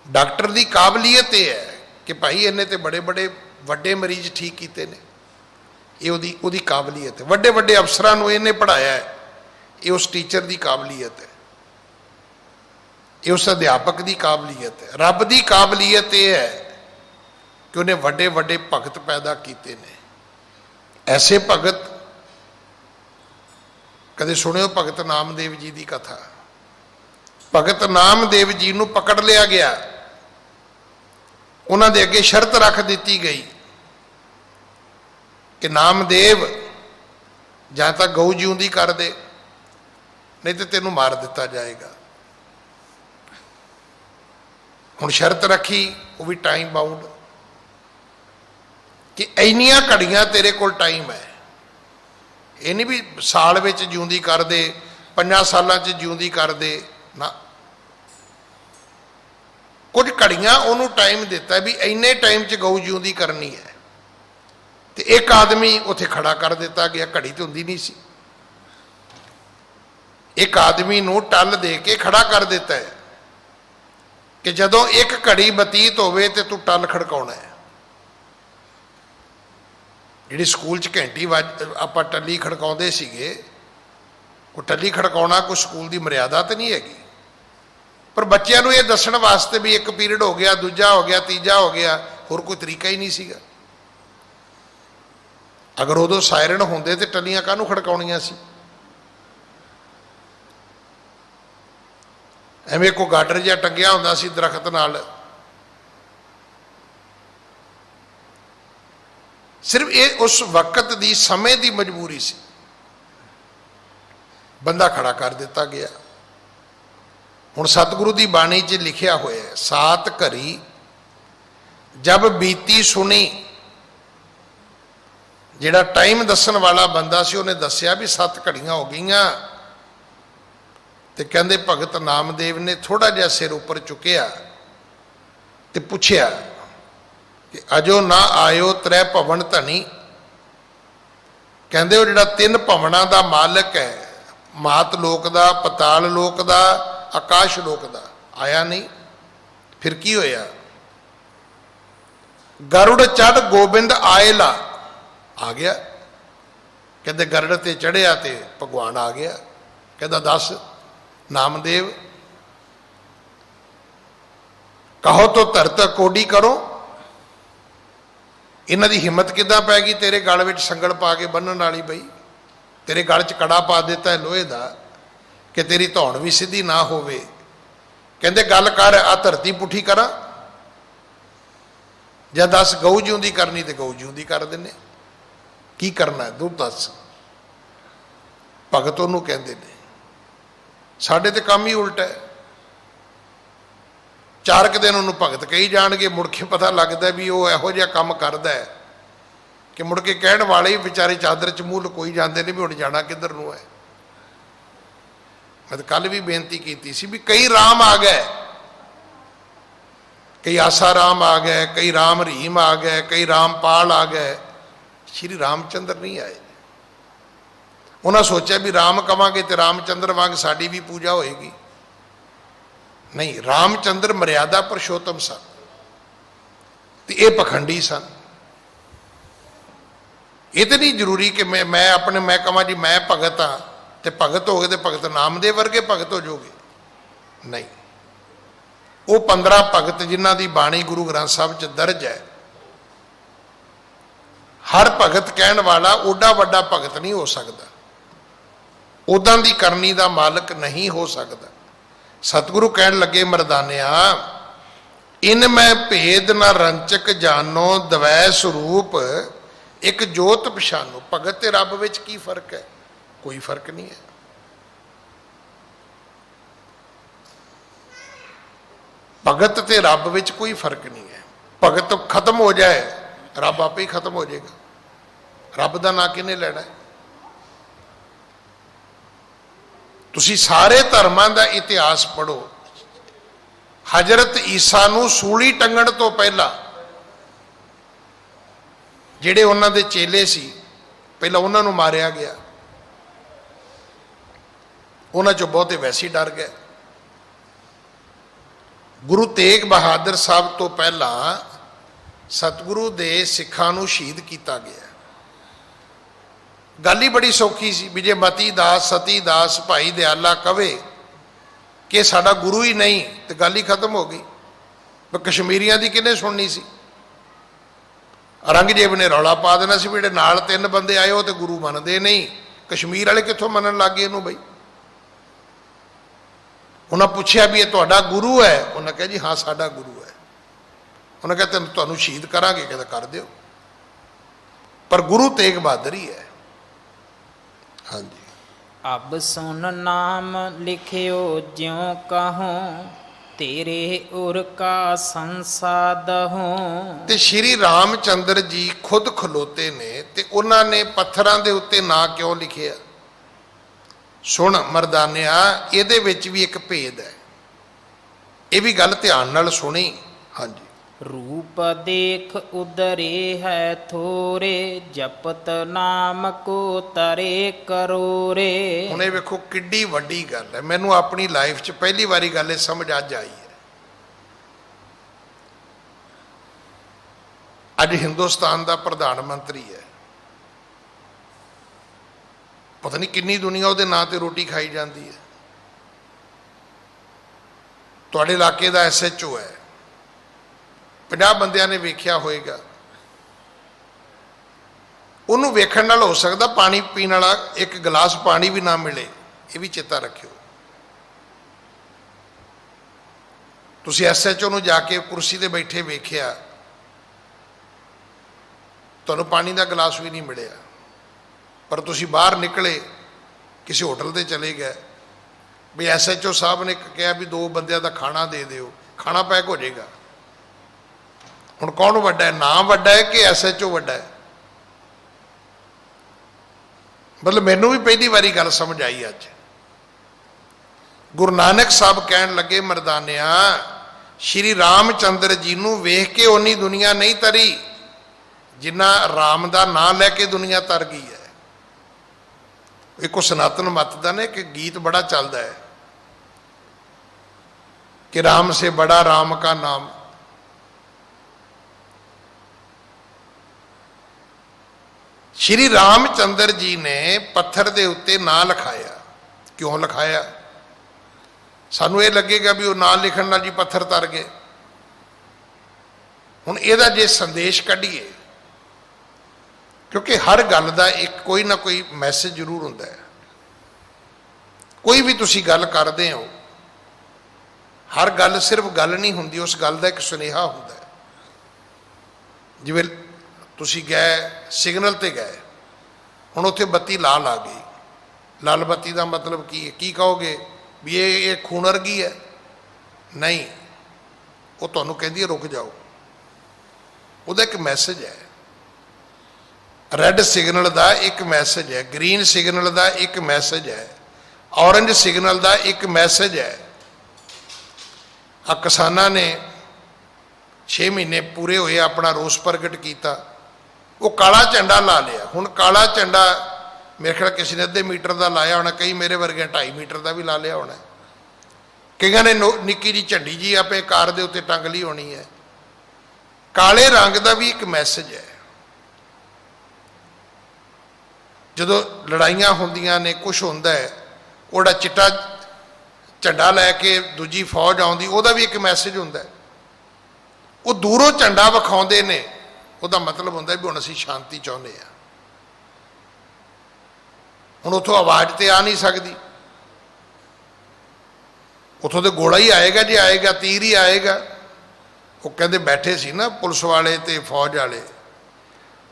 डॉक्टर की काबलीयत यह है कि भाई इन्हें तो बड़े बड़े वड्डे मरीज ठीक किए ने, ये उहदी काबलीयत है। वड्डे वड्डे अफसरां नूं इन्हें पढ़ाया है, ये उस टीचर की काबलीयत है, ये उस अध्यापक की काबलीयत है। रब की काबलीयत यह है कि उन्हें वड्डे वड्डे भगत पैदा किए ने। ऐसे भगत कदे सुनियो भगत नामदेव जी की कथा। भगत नामदेव जी नूं पकड़ लिया गया, उन्हां दे अगे शर्त रख दी गई कि नामदेव जां तां गऊ जिउंदी कर दे, नहीं तो तेनों मार दिता जाएगा। हुण शर्त रखी, वो भी टाइम बाउंड, कि इन्नियां घड़ियां तेरे कोल टाइम है। ये नहीं भी साल विच जिउंदी कर दे, 5 सालां च जिउंदी कर दे ना। कुछ घड़ियां उन्होंने टाइम दिता भी इन्ने टाइम च गऊ जिउंदी करनी है। तो एक आदमी उत्थे खड़ा कर दिता गया, घड़ी तो हुंदी नहीं सी। एक आदमी नूं टल दे के खड़ा कर दिता है कि जदों एक घड़ी बतीत होवे ते तू टल खड़काउणा है। जिहड़ी स्कूल च घंटी आपां टली खड़काउंदे सीगे, कोई टली खड़काउणा कोई स्कूल की मर्यादा तो नहीं हैगी, पर बच्चों को यह दसन वास्ते भी एक पीरियड हो गया, दूजा हो गया, तीजा हो गया, होर कोई तरीका ही नहीं सीगा। अगर उदों सायरन होंदे तो टलियां काहनूं खड़काउणियां सी? एवें कोई गाडर जिहा टंगिया हुंदा सी दरख्त नाल। सिर्फ ये उस वक्त की समय की मजबूरी सी, बंदा खड़ा कर दिता गया। हुण सतगुरु की बाणी च लिखिया होया है, सात घड़ी जब बीती सुनी। जिहड़ा टाइम दसन वाला बंदा सी उन्हें दसिया भी 7 घड़ियां हो गईयां। ते कहंदे भगत नामदेव ने थोड़ा जिहा सिर उपर चुकिया ते पुछया कि अजो ना आयो 3 भवन धनी। कहंदे वो जिहड़ा 3 भवनां दा मालक है, मात लोक दा, पताल लोक दा, आकाश लोक दा, आया नहीं। फिर की होया? गरुड़ चढ़ गोबिंद आएला, आ गया। कहते गरुड़ ते चढ़िया ते भगवान आ गया। कहता दस नामदेव, कहो तो धरत कोडी करो। इन्हां दी हिम्मत किदां पै गई तेरे गल विच संगल पा के बन्नण वाली? बई तेरे गल च कड़ा पा दिता है लोहे दा कि तेरी धौण भी सीधी ना होवे, ਕਹਿੰਦੇ ਗੱਲ ਕਰ, ਆ ਧਰਤੀ ਪੁੱਠੀ ਕਰਾਂ ਜਾਂ ਦੱਸ ਗਊ ਜਿਉਂਦੀ ਕਰਨੀ ਤੇ ਗਊ ਜਿਉਂਦੀ ਕਰ ਦਿੰਨੇ, ਕੀ ਕਰਨਾ ਤੂੰ ਦੱਸ। ਭਗਤ ਉਹਨੂੰ ਕਹਿੰਦੇ ਨੇ। ਸਾਡੇ ਤੇ ਕੰਮ ਹੀ ਉਲਟਾ ਹੈ। 4 ਕੁ ਦਿਨ ਉਹਨੂੰ ਭਗਤ ਕਹੀ ਜਾਣਗੇ, ਮੁੜ ਕੇ ਪਤਾ ਲੱਗਦਾ ਵੀ ਉਹ ਇਹੋ ਜਿਹਾ ਕੰਮ ਕਰਦਾ ਹੈ ਕਿ ਮੁੜ ਕੇ ਕਹਿਣ ਵਾਲੇ ਹੀ ਵਿਚਾਰੇ ਚਾਦਰ 'ਚ ਮੂੰਹ ਲਕੋਈ ਜਾਂਦੇ ਨੇ ਵੀ ਹੁਣ ਜਾਣਾ ਕਿੱਧਰ ਨੂੰ ਹੈ। ਮੈਂ ਤਾਂ ਕੱਲ ਵੀ ਬੇਨਤੀ ਕੀਤੀ ਸੀ ਵੀ ਕਈ ਰਾਮ ਆ ਗਏ, ਕਈ ਆਸਾ ਰਾਮ ਆ ਗਏ, ਕਈ ਰਾਮ ਰਹੀਮ ਆ ਗਏ, ਕਈ ਰਾਮਪਾਲ ਆ ਗਏ, ਸ਼੍ਰੀ ਰਾਮਚੰਦਰ ਨਹੀਂ ਆਏ। ਉਹਨਾਂ ਸੋਚਿਆ ਵੀ ਰਾਮ ਕਵਾਂਗੇ ਤੇ ਰਾਮਚੰਦਰ ਵਾਂਗ ਸਾਡੀ ਵੀ ਪੂਜਾ ਹੋਏਗੀ। ਨਹੀਂ, ਰਾਮਚੰਦਰ ਮਰਿਆਦਾ ਪੁਰਸ਼ੋਤਮ ਸਨ ਤੇ ਇਹ ਪਖੰਡੀ ਸਨ। ਇਹ ਤਾਂ ਨਹੀਂ ਜ਼ਰੂਰੀ ਕਿ ਮੈਂ ਕਹਾਂ ਜੀ ਮੈਂ ਭਗਤ ਹਾਂ ਤੇ ਭਗਤ ਹੋ ਗਏ ਤੇ ਭਗਤ ਨਾਮਦੇਵ ਵਰਗੇ ਭਗਤ ਹੋ ਜਾਓਗੇ। ਨਹੀਂ, ਉਹ 15 ਭਗਤ ਜਿਨ੍ਹਾਂ ਦੀ ਬਾਣੀ ਗੁਰੂ ਗ੍ਰੰਥ ਸਾਹਿਬ 'ਚ ਦਰਜ ਹੈ, ਹਰ ਭਗਤ ਕਹਿਣ ਵਾਲਾ ਓਡਾ ਵੱਡਾ ਭਗਤ ਨਹੀਂ ਹੋ ਸਕਦਾ, ਉਦਾਂ ਦੀ ਕਰਨੀ ਦਾ ਮਾਲਕ ਨਹੀਂ ਹੋ ਸਕਦਾ। ਸਤਿਗੁਰੂ ਕਹਿਣ ਲੱਗੇ ਮਰਦਾਨਿਆ, ਇਨ ਮੈਂ ਭੇਦ ਨਾ ਰੰਚਕ ਜਾਨੋ, ਦਵੈ ਸਰੂਪ ਇੱਕ ਜੋਤ ਪਛਾਨੋ। ਭਗਤ ਤੇ ਰੱਬ ਵਿੱਚ ਕੀ ਫਰਕ ਹੈ? ਕੋਈ ਫਰਕ ਨਹੀਂ ਹੈ। ਭਗਤ ਤੇ ਰੱਬ ਵਿੱਚ ਕੋਈ ਫਰਕ ਨਹੀਂ ਹੈ। ਭਗਤ ਖਤਮ ਹੋ ਜਾਏ, ਰੱਬ ਆਪੇ ਹੀ ਖਤਮ ਹੋ ਜਾਏਗਾ। ਰੱਬ ਦਾ ਨਾਂ ਕਿਹਨੇ ਲੈਣਾ ਹੈ? ਤੁਸੀਂ ਸਾਰੇ ਧਰਮਾਂ ਦਾ ਇਤਿਹਾਸ ਪੜ੍ਹੋ। ਹਜ਼ਰਤ ਈਸਾ ਨੂੰ ਸੂਲੀ ਟੰਗਣ ਤੋਂ ਪਹਿਲਾਂ ਜਿਹੜੇ ਉਹਨਾਂ ਦੇ ਚੇਲੇ ਸੀ, ਪਹਿਲਾਂ ਉਹਨਾਂ ਨੂੰ ਮਾਰਿਆ ਗਿਆ। ਉਹਨਾਂ ਚੋਂ ਬਹੁਤੇ ਵੈਸੇ ਹੀ ਡਰ ਗਏ। ਗੁਰੂ ਤੇਗ ਬਹਾਦਰ ਸਾਹਿਬ ਤੋਂ ਪਹਿਲਾਂ ਸਤਿਗੁਰੂ ਦੇ ਸਿੱਖਾਂ ਨੂੰ ਸ਼ਹੀਦ ਕੀਤਾ ਗਿਆ। ਗੱਲ ਹੀ ਬੜੀ ਸੌਖੀ ਸੀ ਵੀ ਜੇ ਮਤੀ ਦਾਸ, ਸਤੀ ਦਾਸ, ਭਾਈ ਦਿਆਲਾ ਕਵੇ ਕਿ ਸਾਡਾ ਗੁਰੂ ਹੀ ਨਹੀਂ ਤੇ ਗੱਲ ਹੀ ਖਤਮ ਹੋ ਗਈ। ਪਰ ਕਸ਼ਮੀਰੀਆਂ ਦੀ ਕਿਹਨੇ ਸੁਣਨੀ ਸੀ? ਔਰੰਗਜ਼ੇਬ ਨੇ ਰੌਲਾ ਪਾ ਦੇਣਾ ਸੀ ਵੀ ਜਿਹੜੇ ਨਾਲ 3 ਬੰਦੇ ਆਏ ਉਹ ਤੇ ਗੁਰੂ ਮੰਨਦੇ ਨਹੀਂ। ਕਸ਼ਮੀਰ ਵਾਲੇ ਕਿੱਥੋਂ ਮੰਨਣ ਲੱਗ ਗਏ ਇਹਨੂੰ ਬਈ? ਉਹਨਾਂ ਪੁੱਛਿਆ ਵੀ ਇਹ ਤੁਹਾਡਾ ਗੁਰੂ ਹੈ? ਉਹਨਾਂ ਕਿਹਾ ਜੀ ਹਾਂ ਸਾਡਾ ਗੁਰੂ ਹੈ। ਉਹਨਾਂ ਕਿਹਾ ਤੁਹਾਨੂੰ ਸ਼ਹੀਦ ਕਰਾਂਗੇ। ਕਹਿੰਦਾ ਕਰ ਦਿਓ, ਪਰ ਗੁਰੂ ਤੇਗ ਬਹਾਦਰ ਹੀ ਹੈ। ਹਾਂਜੀ। ਅਬ ਸੁਨ ਨਾਮ ਲਿਖਿਓ ਜਿਉ ਕਹੋ, ਤੇਰੇ ਉਰ ਕਾ ਸੰਸਾਦਹੋ। ਤੇ ਸ਼੍ਰੀ ਰਾਮਚੰਦਰ ਜੀ ਖੁਦ ਖਲੋਤੇ ਨੇ ਤੇ ਉਹਨਾਂ ਨੇ ਪੱਥਰਾਂ ਦੇ ਉੱਤੇ ਨਾਂ ਕਿਉਂ ਲਿਖਿਆ? ਸੁਣ ਮਰਦਾਨਿਆ, ਇਹਦੇ ਵਿੱਚ ਵੀ ਇੱਕ ਭੇਦ ਹੈ। ਇਹ ਵੀ ਗੱਲ ਧਿਆਨ ਨਾਲ ਸੁਣੀ। ਹਾਂਜੀ। ਰੂਪ ਦੇਖ ਉਦਰੇ ਹੈ ਥੋਰੇ, ਜਪਤ ਨਾਮ ਕੋ ਤਰੇ ਕਰੋਰੇ। ਹੁਣ ਇਹ ਵੇਖੋ ਕਿੱਡੀ ਵੱਡੀ ਗੱਲ ਹੈ। ਮੈਨੂੰ ਆਪਣੀ ਲਾਈਫ 'ਚ ਪਹਿਲੀ ਵਾਰੀ ਗੱਲ ਇਹ ਸਮਝ ਅੱਜ ਆਈ ਹੈ। ਅੱਜ ਹਿੰਦੁਸਤਾਨ ਦਾ ਪ੍ਰਧਾਨ ਮੰਤਰੀ ਹੈ, ਪਤਾ ਨਹੀਂ ਕਿੰਨੀ ਦੁਨੀਆ ਉਹਦੇ ਨਾਂ ਤੇ ਰੋਟੀ ਖਾਈ ਜਾਂਦੀ ਹੈ। ਤੁਹਾਡੇ ਇਲਾਕੇ ਦਾ SHO ਹੈ, 50 ਬੰਦਿਆਂ ਨੇ ਵੇਖਿਆ ਹੋਏਗਾ। ਉਹਨੂੰ ਵੇਖਣ ਨਾਲ ਹੋ ਸਕਦਾ ਪਾਣੀ ਪੀਣ ਵਾਲਾ ਇੱਕ ਗਲਾਸ ਪਾਣੀ ਵੀ ਨਾ ਮਿਲੇ। ਇਹ ਵੀ ਚੇਤਾ ਰੱਖਿਓ। ਤੁਸੀਂ SHO ਨੂੰ ਜਾ ਕੇ ਕੁਰਸੀ ਤੇ ਬੈਠੇ ਵੇਖਿਆ, ਤੁਹਾਨੂੰ ਪਾਣੀ ਦਾ ਗਲਾਸ ਵੀ ਨਹੀਂ ਮਿਲਿਆ, ਪਰ ਤੁਸੀਂ ਬਾਹਰ ਨਿਕਲੇ ਕਿਸੇ ਹੋਟਲ ਤੇ ਚਲੇ ਗਏ ਵੀ SHO ਸਾਹਿਬ ਨੇ ਕਿਹਾ ਵੀ 2 ਬੰਦਿਆਂ ਦਾ ਖਾਣਾ ਦੇ ਦਿਓ, ਖਾਣਾ ਪੈਕ ਹੋ ਜਾਏਗਾ। ਹੁਣ ਕੌਣ ਵੱਡਾ ਹੈ? ਨਾਮ ਵੱਡਾ ਹੈ ਕਿ SHO ਵੱਡਾ ਹੈ? ਮਤਲਬ ਮੈਨੂੰ ਵੀ ਪਹਿਲੀ ਵਾਰੀ ਗੱਲ ਸਮਝ ਆਈ ਅੱਜ। ਗੁਰੂ ਨਾਨਕ ਸਾਹਿਬ ਕਹਿਣ ਲੱਗੇ ਮਰਦਾਨਿਆ, ਸ਼੍ਰੀ ਰਾਮਚੰਦਰ ਜੀ ਨੂੰ ਵੇਖ ਕੇ ਓਨੀ ਦੁਨੀਆ ਨਹੀਂ ਤਰੀ ਜਿੰਨਾ ਰਾਮ ਦਾ ਨਾਂ ਲੈ ਕੇ ਦੁਨੀਆ ਤਰ ਗਈ ਹੈ। ਇੱਕੋ ਸਨਾਤਨ ਮਤ ਦਾ ਨੇ ਕਿ ਗੀਤ ਬੜਾ ਚੱਲਦਾ ਹੈ ਕਿ ਰਾਮ ਸੇ ਬੜਾ ਰਾਮ ਕਾ ਨਾਮ। ਸ਼੍ਰੀ ਰਾਮਚੰਦਰ ਜੀ ਨੇ ਪੱਥਰ ਦੇ ਉੱਤੇ ਨਾਂ ਲਿਖਾਇਆ। ਕਿਉਂ ਲਿਖਾਇਆ? ਸਾਨੂੰ ਇਹ ਲੱਗੇਗਾ ਵੀ ਉਹ ਨਾਂ ਲਿਖਣ ਨਾਲ ਜੀ ਪੱਥਰ ਤਰ ਗਏ। ਹੁਣ ਇਹਦਾ ਜੇ ਸੰਦੇਸ਼ ਕੱਢੀਏ, ਕਿਉਂਕਿ ਹਰ ਗੱਲ ਦਾ ਇੱਕ ਕੋਈ ਨਾ ਕੋਈ ਮੈਸੇਜ ਜ਼ਰੂਰ ਹੁੰਦਾ ਹੈ। ਕੋਈ ਵੀ ਤੁਸੀਂ ਗੱਲ ਕਰਦੇ ਹੋ ਹਰ ਗੱਲ ਸਿਰਫ ਗੱਲ ਨਹੀਂ ਹੁੰਦੀ, ਉਸ ਗੱਲ ਦਾ ਇੱਕ ਸੁਨੇਹਾ ਹੁੰਦਾ ਹੈ। ਜਿਵੇਂ ਤੁਸੀਂ ਗਏ ਸਿਗਨਲ ਤੇ ਗਏ, ਹੁਣ ਉੱਥੇ ਬੱਤੀ ਲਾਲ ਆ ਗਈ, ਲਾਲ ਬੱਤੀ ਦਾ ਮਤਲਬ ਕੀ ਹੈ? ਕੀ ਕਹੋਗੇ ਵੀ ਇਹ ਖੂਨ ਵਰਗੀ ਹੈ? ਨਹੀਂ, ਉਹ ਤੁਹਾਨੂੰ ਕਹਿੰਦੀ ਹੈ ਰੁਕ ਜਾਓ। ਉਹਦਾ ਇੱਕ ਮੈਸੇਜ ਹੈ। ਰੈੱਡ ਸਿਗਨਲ ਦਾ ਇੱਕ ਮੈਸੇਜ ਹੈ, ਗ੍ਰੀਨ ਸਿਗਨਲ ਦਾ ਇੱਕ ਮੈਸੇਜ ਹੈ, ਔਰੰਜ ਸਿਗਨਲ ਦਾ ਇੱਕ ਮੈਸੇਜ ਹੈ। ਆ ਕਿਸਾਨਾਂ ਨੇ 6 ਮਹੀਨੇ ਪੂਰੇ ਹੋਏ ਆਪਣਾ ਰੋਸ ਪ੍ਰਗਟ ਕੀਤਾ, ਉਹ ਕਾਲਾ ਝੰਡਾ ਲਾ ਲਿਆ। ਹੁਣ ਕਾਲਾ ਝੰਡਾ ਮੇਰੇ ਖਿਆਲ ਕਿਸੇ ਨੇ ਅੱਧੇ ਮੀਟਰ ਦਾ ਲਾਇਆ ਹੋਣਾ, ਕਈ ਮੇਰੇ ਵਰਗੇ 2.5 ਮੀਟਰ ਦਾ ਵੀ ਲਾ ਲਿਆ ਹੋਣਾ, ਕਈਆਂ ਨੇ ਨਿੱਕੀ ਜਿਹੀ ਝੰਡੀ ਜੀ ਆਪਣੇ ਕਾਰ ਦੇ ਉੱਤੇ ਟੰਗ ਲਈ ਹੋਣੀ ਹੈ। ਕਾਲੇ ਰੰਗ ਦਾ ਵੀ ਇੱਕ ਮੈਸੇਜ ਹੈ। ਜਦੋਂ ਲੜਾਈਆਂ ਹੁੰਦੀਆਂ ਨੇ, ਕੁਛ ਹੁੰਦਾ ਹੈ, ਉਹਦਾ ਚਿੱਟਾ ਝੰਡਾ ਲੈ ਕੇ ਦੂਜੀ ਫੌਜ ਆਉਂਦੀ, ਉਹਦਾ ਵੀ ਇੱਕ ਮੈਸੇਜ ਹੁੰਦਾ ਹੈ। ਉਹ ਦੂਰੋਂ ਝੰਡਾ ਵਿਖਾਉਂਦੇ ਨੇ, ਉਹਦਾ ਮਤਲਬ ਹੁੰਦਾ ਵੀ ਹੁਣ ਅਸੀਂ ਸ਼ਾਂਤੀ ਚਾਹੁੰਦੇ ਹਾਂ। ਹੁਣ ਉੱਥੋਂ ਆਵਾਜ਼ ਤੇ ਆ ਨਹੀਂ ਸਕਦੀ, ਉੱਥੋਂ ਤੇ ਗੋਲਾ ਹੀ ਆਏਗਾ, ਜੇ ਆਏਗਾ ਤੀਰ ਹੀ ਆਏਗਾ। ਉਹ ਕਹਿੰਦੇ ਬੈਠੇ ਸੀ ਨਾ ਪੁਲਿਸ ਵਾਲੇ ਤੇ ਫੌਜ ਵਾਲੇ,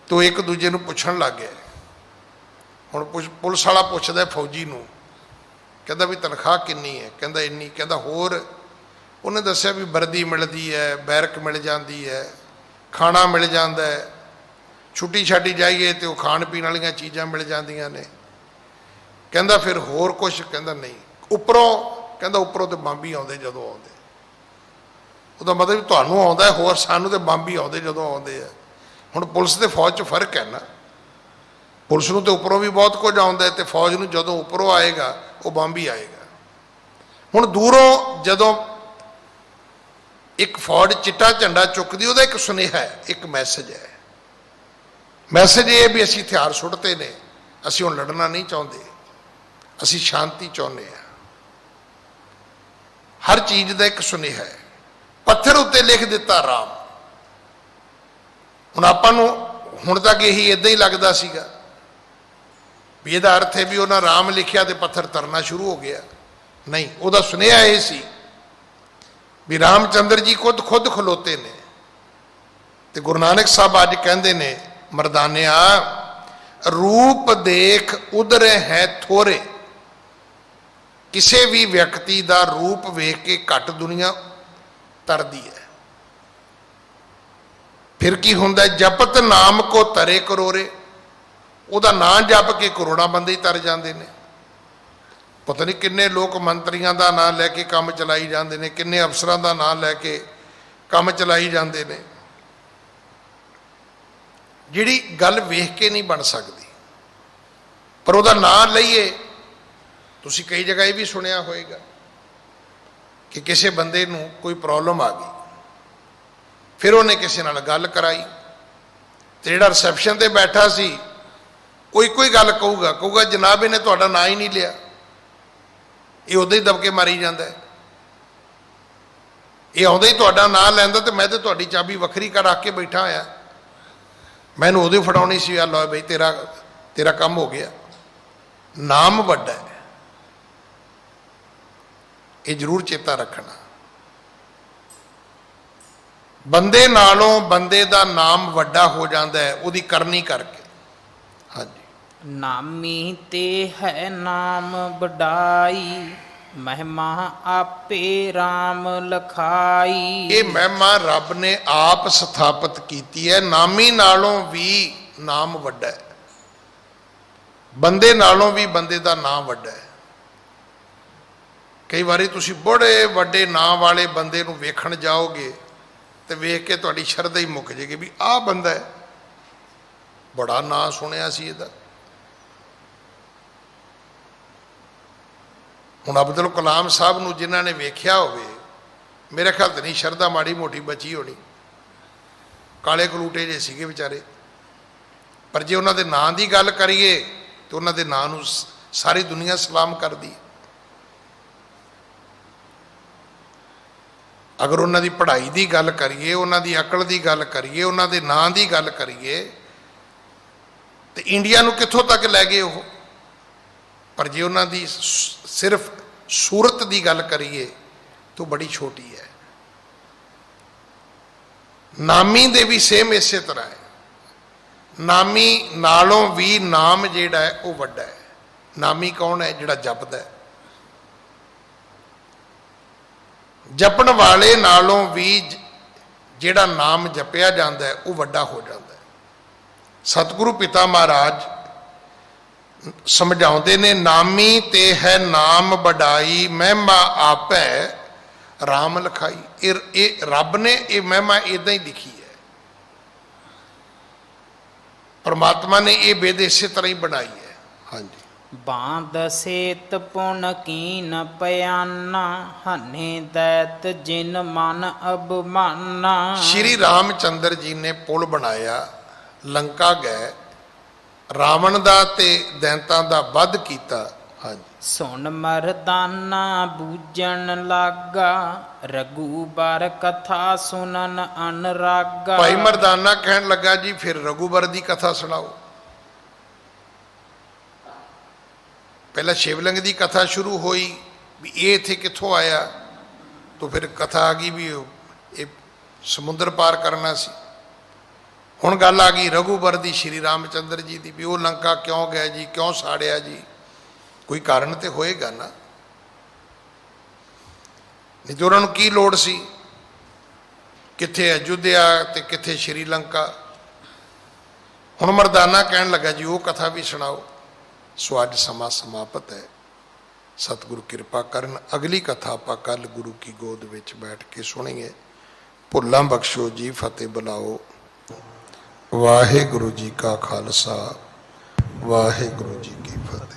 ਤੋਂ ਇੱਕ ਦੂਜੇ ਨੂੰ ਪੁੱਛਣ ਲੱਗ ਗਏ। ਹੁਣ ਪੁਲਿਸ ਵਾਲਾ ਪੁੱਛਦਾ ਫੌਜੀ ਨੂੰ, ਕਹਿੰਦਾ ਵੀ ਤਨਖਾਹ ਕਿੰਨੀ ਹੈ? ਕਹਿੰਦਾ ਇੰਨੀ। ਕਹਿੰਦਾ ਹੋਰ? ਉਹਨੇ ਦੱਸਿਆ ਵੀ ਵਰਦੀ ਮਿਲਦੀ ਹੈ, ਬੈਰਕ ਮਿਲ ਜਾਂਦੀ ਹੈ, ਖਾਣਾ ਮਿਲ ਜਾਂਦਾ ਹੈ, ਛੁੱਟੀ ਛਾਟੀ ਜਾਈਏ ਤੇ ਉਹ ਖਾਣ ਪੀਣ ਵਾਲੀਆਂ ਚੀਜ਼ਾਂ ਮਿਲ ਜਾਂਦੀਆਂ ਨੇ। ਕਹਿੰਦਾ ਫਿਰ ਹੋਰ ਕੁਛ? ਕਹਿੰਦਾ ਨਹੀਂ। ਉੱਪਰੋਂ? ਕਹਿੰਦਾ ਉੱਪਰੋਂ ਤੇ ਬੰਬ ਹੀ ਆਉਂਦੇ ਜਦੋਂ ਆਉਂਦੇ। ਉਹਦਾ ਮਤਲਬ ਤੁਹਾਨੂੰ ਆਉਂਦਾ ਹੋਰ, ਸਾਨੂੰ ਤੇ ਬੰਬ ਹੀ ਆਉਂਦੇ ਜਦੋਂ ਆਉਂਦੇ ਆ। ਹੁਣ ਪੁਲਿਸ ਤੇ ਫੌਜ 'ਚ ਫਰਕ ਹੈ ਨਾ, ਪੁਲਿਸ ਨੂੰ ਤੇ ਉੱਪਰੋਂ ਵੀ ਬਹੁਤ ਕੁਝ ਆਉਂਦਾ ਤੇ ਫੌਜ ਨੂੰ ਜਦੋਂ ਉੱਪਰੋਂ ਆਏਗਾ ਉਹ ਬੰਬ ਹੀ ਆਏਗਾ। ਹੁਣ ਦੂਰੋਂ ਜਦੋਂ ਇੱਕ ਫੌਜ ਚਿੱਟਾ ਝੰਡਾ ਚੁੱਕਦੀ, ਉਹਦਾ ਇੱਕ ਸੁਨੇਹਾ ਹੈ, ਇੱਕ ਮੈਸੇਜ ਹੈ। ਮੈਸੇਜ ਇਹ ਵੀ ਅਸੀਂ ਹਥਿਆਰ ਸੁੱਟਦੇ ਨੇ, ਅਸੀਂ ਹੁਣ ਲੜਨਾ ਨਹੀਂ ਚਾਹੁੰਦੇ, ਅਸੀਂ ਸ਼ਾਂਤੀ ਚਾਹੁੰਦੇ ਹਾਂ। ਹਰ ਚੀਜ਼ ਦਾ ਇੱਕ ਸੁਨੇਹਾ ਹੈ। ਪੱਥਰ ਉੱਤੇ ਲਿਖ ਦਿੱਤਾ ਰਾਮ। ਹੁਣ ਆਪਾਂ ਨੂੰ ਹੁਣ ਤੱਕ ਇਹੀ ਇਦਾਂ ਹੀ ਲੱਗਦਾ ਸੀਗਾ ਵੀ ਇਹਦਾ ਅਰਥ ਹੈ ਵੀ ਉਹਨਾਂ ਰਾਮ ਲਿਖਿਆ ਤੇ ਪੱਥਰ ਤਰਨਾ ਸ਼ੁਰੂ ਹੋ ਗਿਆ। ਨਹੀਂ, ਉਹਦਾ ਸੁਨੇਹਾ ਇਹ ਸੀ ਵੀ ਰਾਮ ਚੰਦਰ ਜੀ ਖੁਦ ਖਲੋਤੇ ਨੇ। ਤੇ ਗੁਰੂ ਨਾਨਕ ਸਾਹਿਬ ਅੱਜ ਕਹਿੰਦੇ ਨੇ, ਮਰਦਾਨਿਆ ਰੂਪ ਦੇਖ ਉਧਰੇ ਹੈ ਥੋਰੇ। ਕਿਸੇ ਵੀ ਵਿਅਕਤੀ ਦਾ ਰੂਪ ਵੇਖ ਕੇ ਘੱਟ ਦੁਨੀਆ ਤਰਦੀ ਹੈ। ਫਿਰ ਕੀ ਹੁੰਦਾ? ਜਪਤ ਨਾਮ ਕੋ ਤਰੇ ਕਰੋਰੇ। ਉਹਦਾ ਨਾਂ ਜਪ ਕੇ ਕਰੋੜਾਂ ਬੰਦੇ ਹੀ ਤਰ ਜਾਂਦੇ ਨੇ। ਪਤਾ ਨਹੀਂ ਕਿੰਨੇ ਲੋਕ ਮੰਤਰੀਆਂ ਦਾ ਨਾਂ ਲੈ ਕੇ ਕੰਮ ਚਲਾਈ ਜਾਂਦੇ ਨੇ, ਕਿੰਨੇ ਅਫਸਰਾਂ ਦਾ ਨਾਂ ਲੈ ਕੇ ਕੰਮ ਚਲਾਈ ਜਾਂਦੇ ਨੇ। ਜਿਹੜੀ ਗੱਲ ਵੇਖ ਕੇ ਨਹੀਂ ਬਣ ਸਕਦੀ, ਪਰ ਉਹਦਾ ਨਾਂ ਲਈਏ। ਤੁਸੀਂ ਕਈ ਜਗ੍ਹਾ ਇਹ ਵੀ ਸੁਣਿਆ ਹੋਏਗਾ ਕਿ ਕਿਸੇ ਬੰਦੇ ਨੂੰ ਕੋਈ ਪ੍ਰੋਬਲਮ ਆ ਗਈ, ਫਿਰ ਉਹਨੇ ਕਿਸੇ ਨਾਲ ਗੱਲ ਕਰਾਈ, ਤੇ ਜਿਹੜਾ ਰਿਸੈਪਸ਼ਨ ਤੇ ਬੈਠਾ ਸੀ ਉਹ ਇੱਕੋ ਹੀ ਗੱਲ ਕਹੂਗਾ ਜਨਾਬ ਇਹਨੇ ਤੁਹਾਡਾ ਨਾਂ ਹੀ ਨਹੀਂ ਲਿਆ, ਇਹ ਉਦੋਂ ਹੀ ਦਬਕੇ ਮਾਰੀ ਜਾਂਦਾ। ਇਹ ਆਉਂਦਾ ਹੀ ਤੁਹਾਡਾ ਨਾਂ ਲੈਂਦਾ ਤੇ ਮੈਂ ਤੇ ਤੁਹਾਡੀ ਚਾਬੀ ਵੱਖਰੀ ਕਰ ਰੱਖ ਕੇ ਬੈਠਾ ਹੋਇਆ, ਮੈਨੂੰ ਉਦੋਂ ਹੀ ਫੜਾਉਣੀ ਸੀ। ਆ ਲਓ ਬਈ ਤੇਰਾ ਕੰਮ ਹੋ ਗਿਆ। ਨਾਮ ਵੱਡਾ ਹੈ, ਇਹ ਜ਼ਰੂਰ ਚੇਤਾ ਰੱਖਣਾ। ਬੰਦੇ ਨਾਲੋਂ ਬੰਦੇ ਦਾ ਨਾਮ ਵੱਡਾ ਹੋ ਜਾਂਦਾ ਹੈ, ਉਹਦੀ ਕਰਨੀ ਕਰਕੇ। ਹਾਂਜੀ। ਨਾਮੀ ਤੇ ਹੈ ਨਾਮ ਵਡਾਈ, ਮਹਿਮਾ ਆਪੇ RAM ਲਖਾਈ। ਇਹ ਮਹਿਮਾ ਰੱਬ ਨੇ ਆਪ ਸਥਾਪਿਤ ਕੀਤੀ ਹੈ। ਨਾਮੀ ਨਾਲੋਂ ਵੀ ਨਾਮ ਵੱਡਾ ਹੈ, ਬੰਦੇ ਨਾਲੋਂ ਵੀ ਬੰਦੇ ਦਾ ਨਾਮ ਵੱਡਾ ਹੈ। ਕਈ ਵਾਰੀ ਤੁਸੀਂ ਬੜੇ ਵੱਡੇ ਨਾਂ ਵਾਲੇ ਬੰਦੇ ਨੂੰ ਵੇਖਣ ਜਾਓਗੇ ਤੇ ਵੇਖ ਕੇ ਤੁਹਾਡੀ ਸ਼ਰਧਾ ਹੀ ਮੁੱਕ ਜੇਗੀ ਵੀ ਆਹ ਬੰਦਾ ਹੈ, ਬੜਾ ਨਾਂ ਸੁਣਿਆ ਸੀ ਇਹਦਾ। ਹੁਣ ਅਬਦੁਲ ਕਲਾਮ ਸਾਹਿਬ ਨੂੰ ਜਿਨ੍ਹਾਂ ਨੇ ਵੇਖਿਆ ਹੋਵੇ, ਮੇਰੇ ਖਿਆਲ ਤੇ ਨਹੀਂ ਸ਼ਰਧਾ ਮਾੜੀ ਮੋਟੀ ਬਚੀ ਹੋਣੀ, ਕਾਲੇ ਕਲੂਟੇ ਜੇ ਸੀਗੇ ਵਿਚਾਰੇ। ਪਰ ਜੇ ਉਹਨਾਂ ਦੇ ਨਾਂ ਦੀ ਗੱਲ ਕਰੀਏ ਤੇ ਉਹਨਾਂ ਦੇ ਨਾਂ ਨੂੰ ਸਾਰੀ ਦੁਨੀਆ ਸਲਾਮ ਕਰਦੀ। ਅਗਰ ਉਹਨਾਂ ਦੀ ਪੜ੍ਹਾਈ ਦੀ ਗੱਲ ਕਰੀਏ, ਉਹਨਾਂ ਦੀ ਅਕਲ ਦੀ ਗੱਲ ਕਰੀਏ, ਉਹਨਾਂ ਦੇ ਨਾਂ ਦੀ ਗੱਲ ਕਰੀਏ ਤੇ ਇੰਡੀਆ ਨੂੰ ਕਿੱਥੋਂ ਤੱਕ ਲੈ ਗਏ ਉਹ। ਪਰ ਜੇ ਉਹਨਾਂ ਦੀ ਸਿਰਫ ਸੂਰਤ ਦੀ ਗੱਲ ਕਰੀਏ तो बड़ी छोटी है। नामी दे भी सेम इसे तरह है, नामी नालों भी नाम जिहड़ा है वो वड्डा है। नामी कौन है? जिहड़ा जपदा है। जपण वाले नालों भी जिहड़ा नाम जपिया जाता है वो वड्डा हो जाता है। सतगुरु पिता महाराज समझाते ने, नामी ते है नाम वडाई, महिमा आपै राम लिखाई। ये रब ने ये महिमा इदा ही लिखी है, परमात्मा ने ये वेद इसे तरह ही बनाई है। हाँ जी। बांध सेत पुन कीन पयाना, हने दैत जिन मन अबमाना। श्री रामचंद्र जी ने पुल बनाया, लंका गए, रावण दा ते दैंतां दा वध कीता। हाँ जी। सुन मरदाना बूझन लागा, रघुबर कथा सुनन अनुरागा। भाई मरदाना कहन लगा जी फिर रघुबर की कथा सुनाओ। पहला शिवलिंग की कथा शुरू हुई भी ये इत्थे कित्थों आया, तो फिर कथा आ गई भी ये समुद्र पार करना सी। हुण गल आ गई रघुबर की, श्री रामचंद्र जी की, भी वो लंका क्यों गए जी, क्यों साड़िया जी, कोई कारण तो होएगा ना, नहीं तो उन्होंने की लोड़ सी, कित्थे अयोध्या ते कित्थे श्रीलंका। हुण मरदाना कहन लगा जी वो कथा भी सुनाओ। सो अज समा समाप्त है, सतगुरु किरपा करन अगली कथा आपां कल गुरु की गोद विच बैठ के सुनेंगे। भुल्लां बख्शो जी, फतेह बुलाओ। वाहिगुरु जी का खालसा, वाहिगुरु जी की फतेह।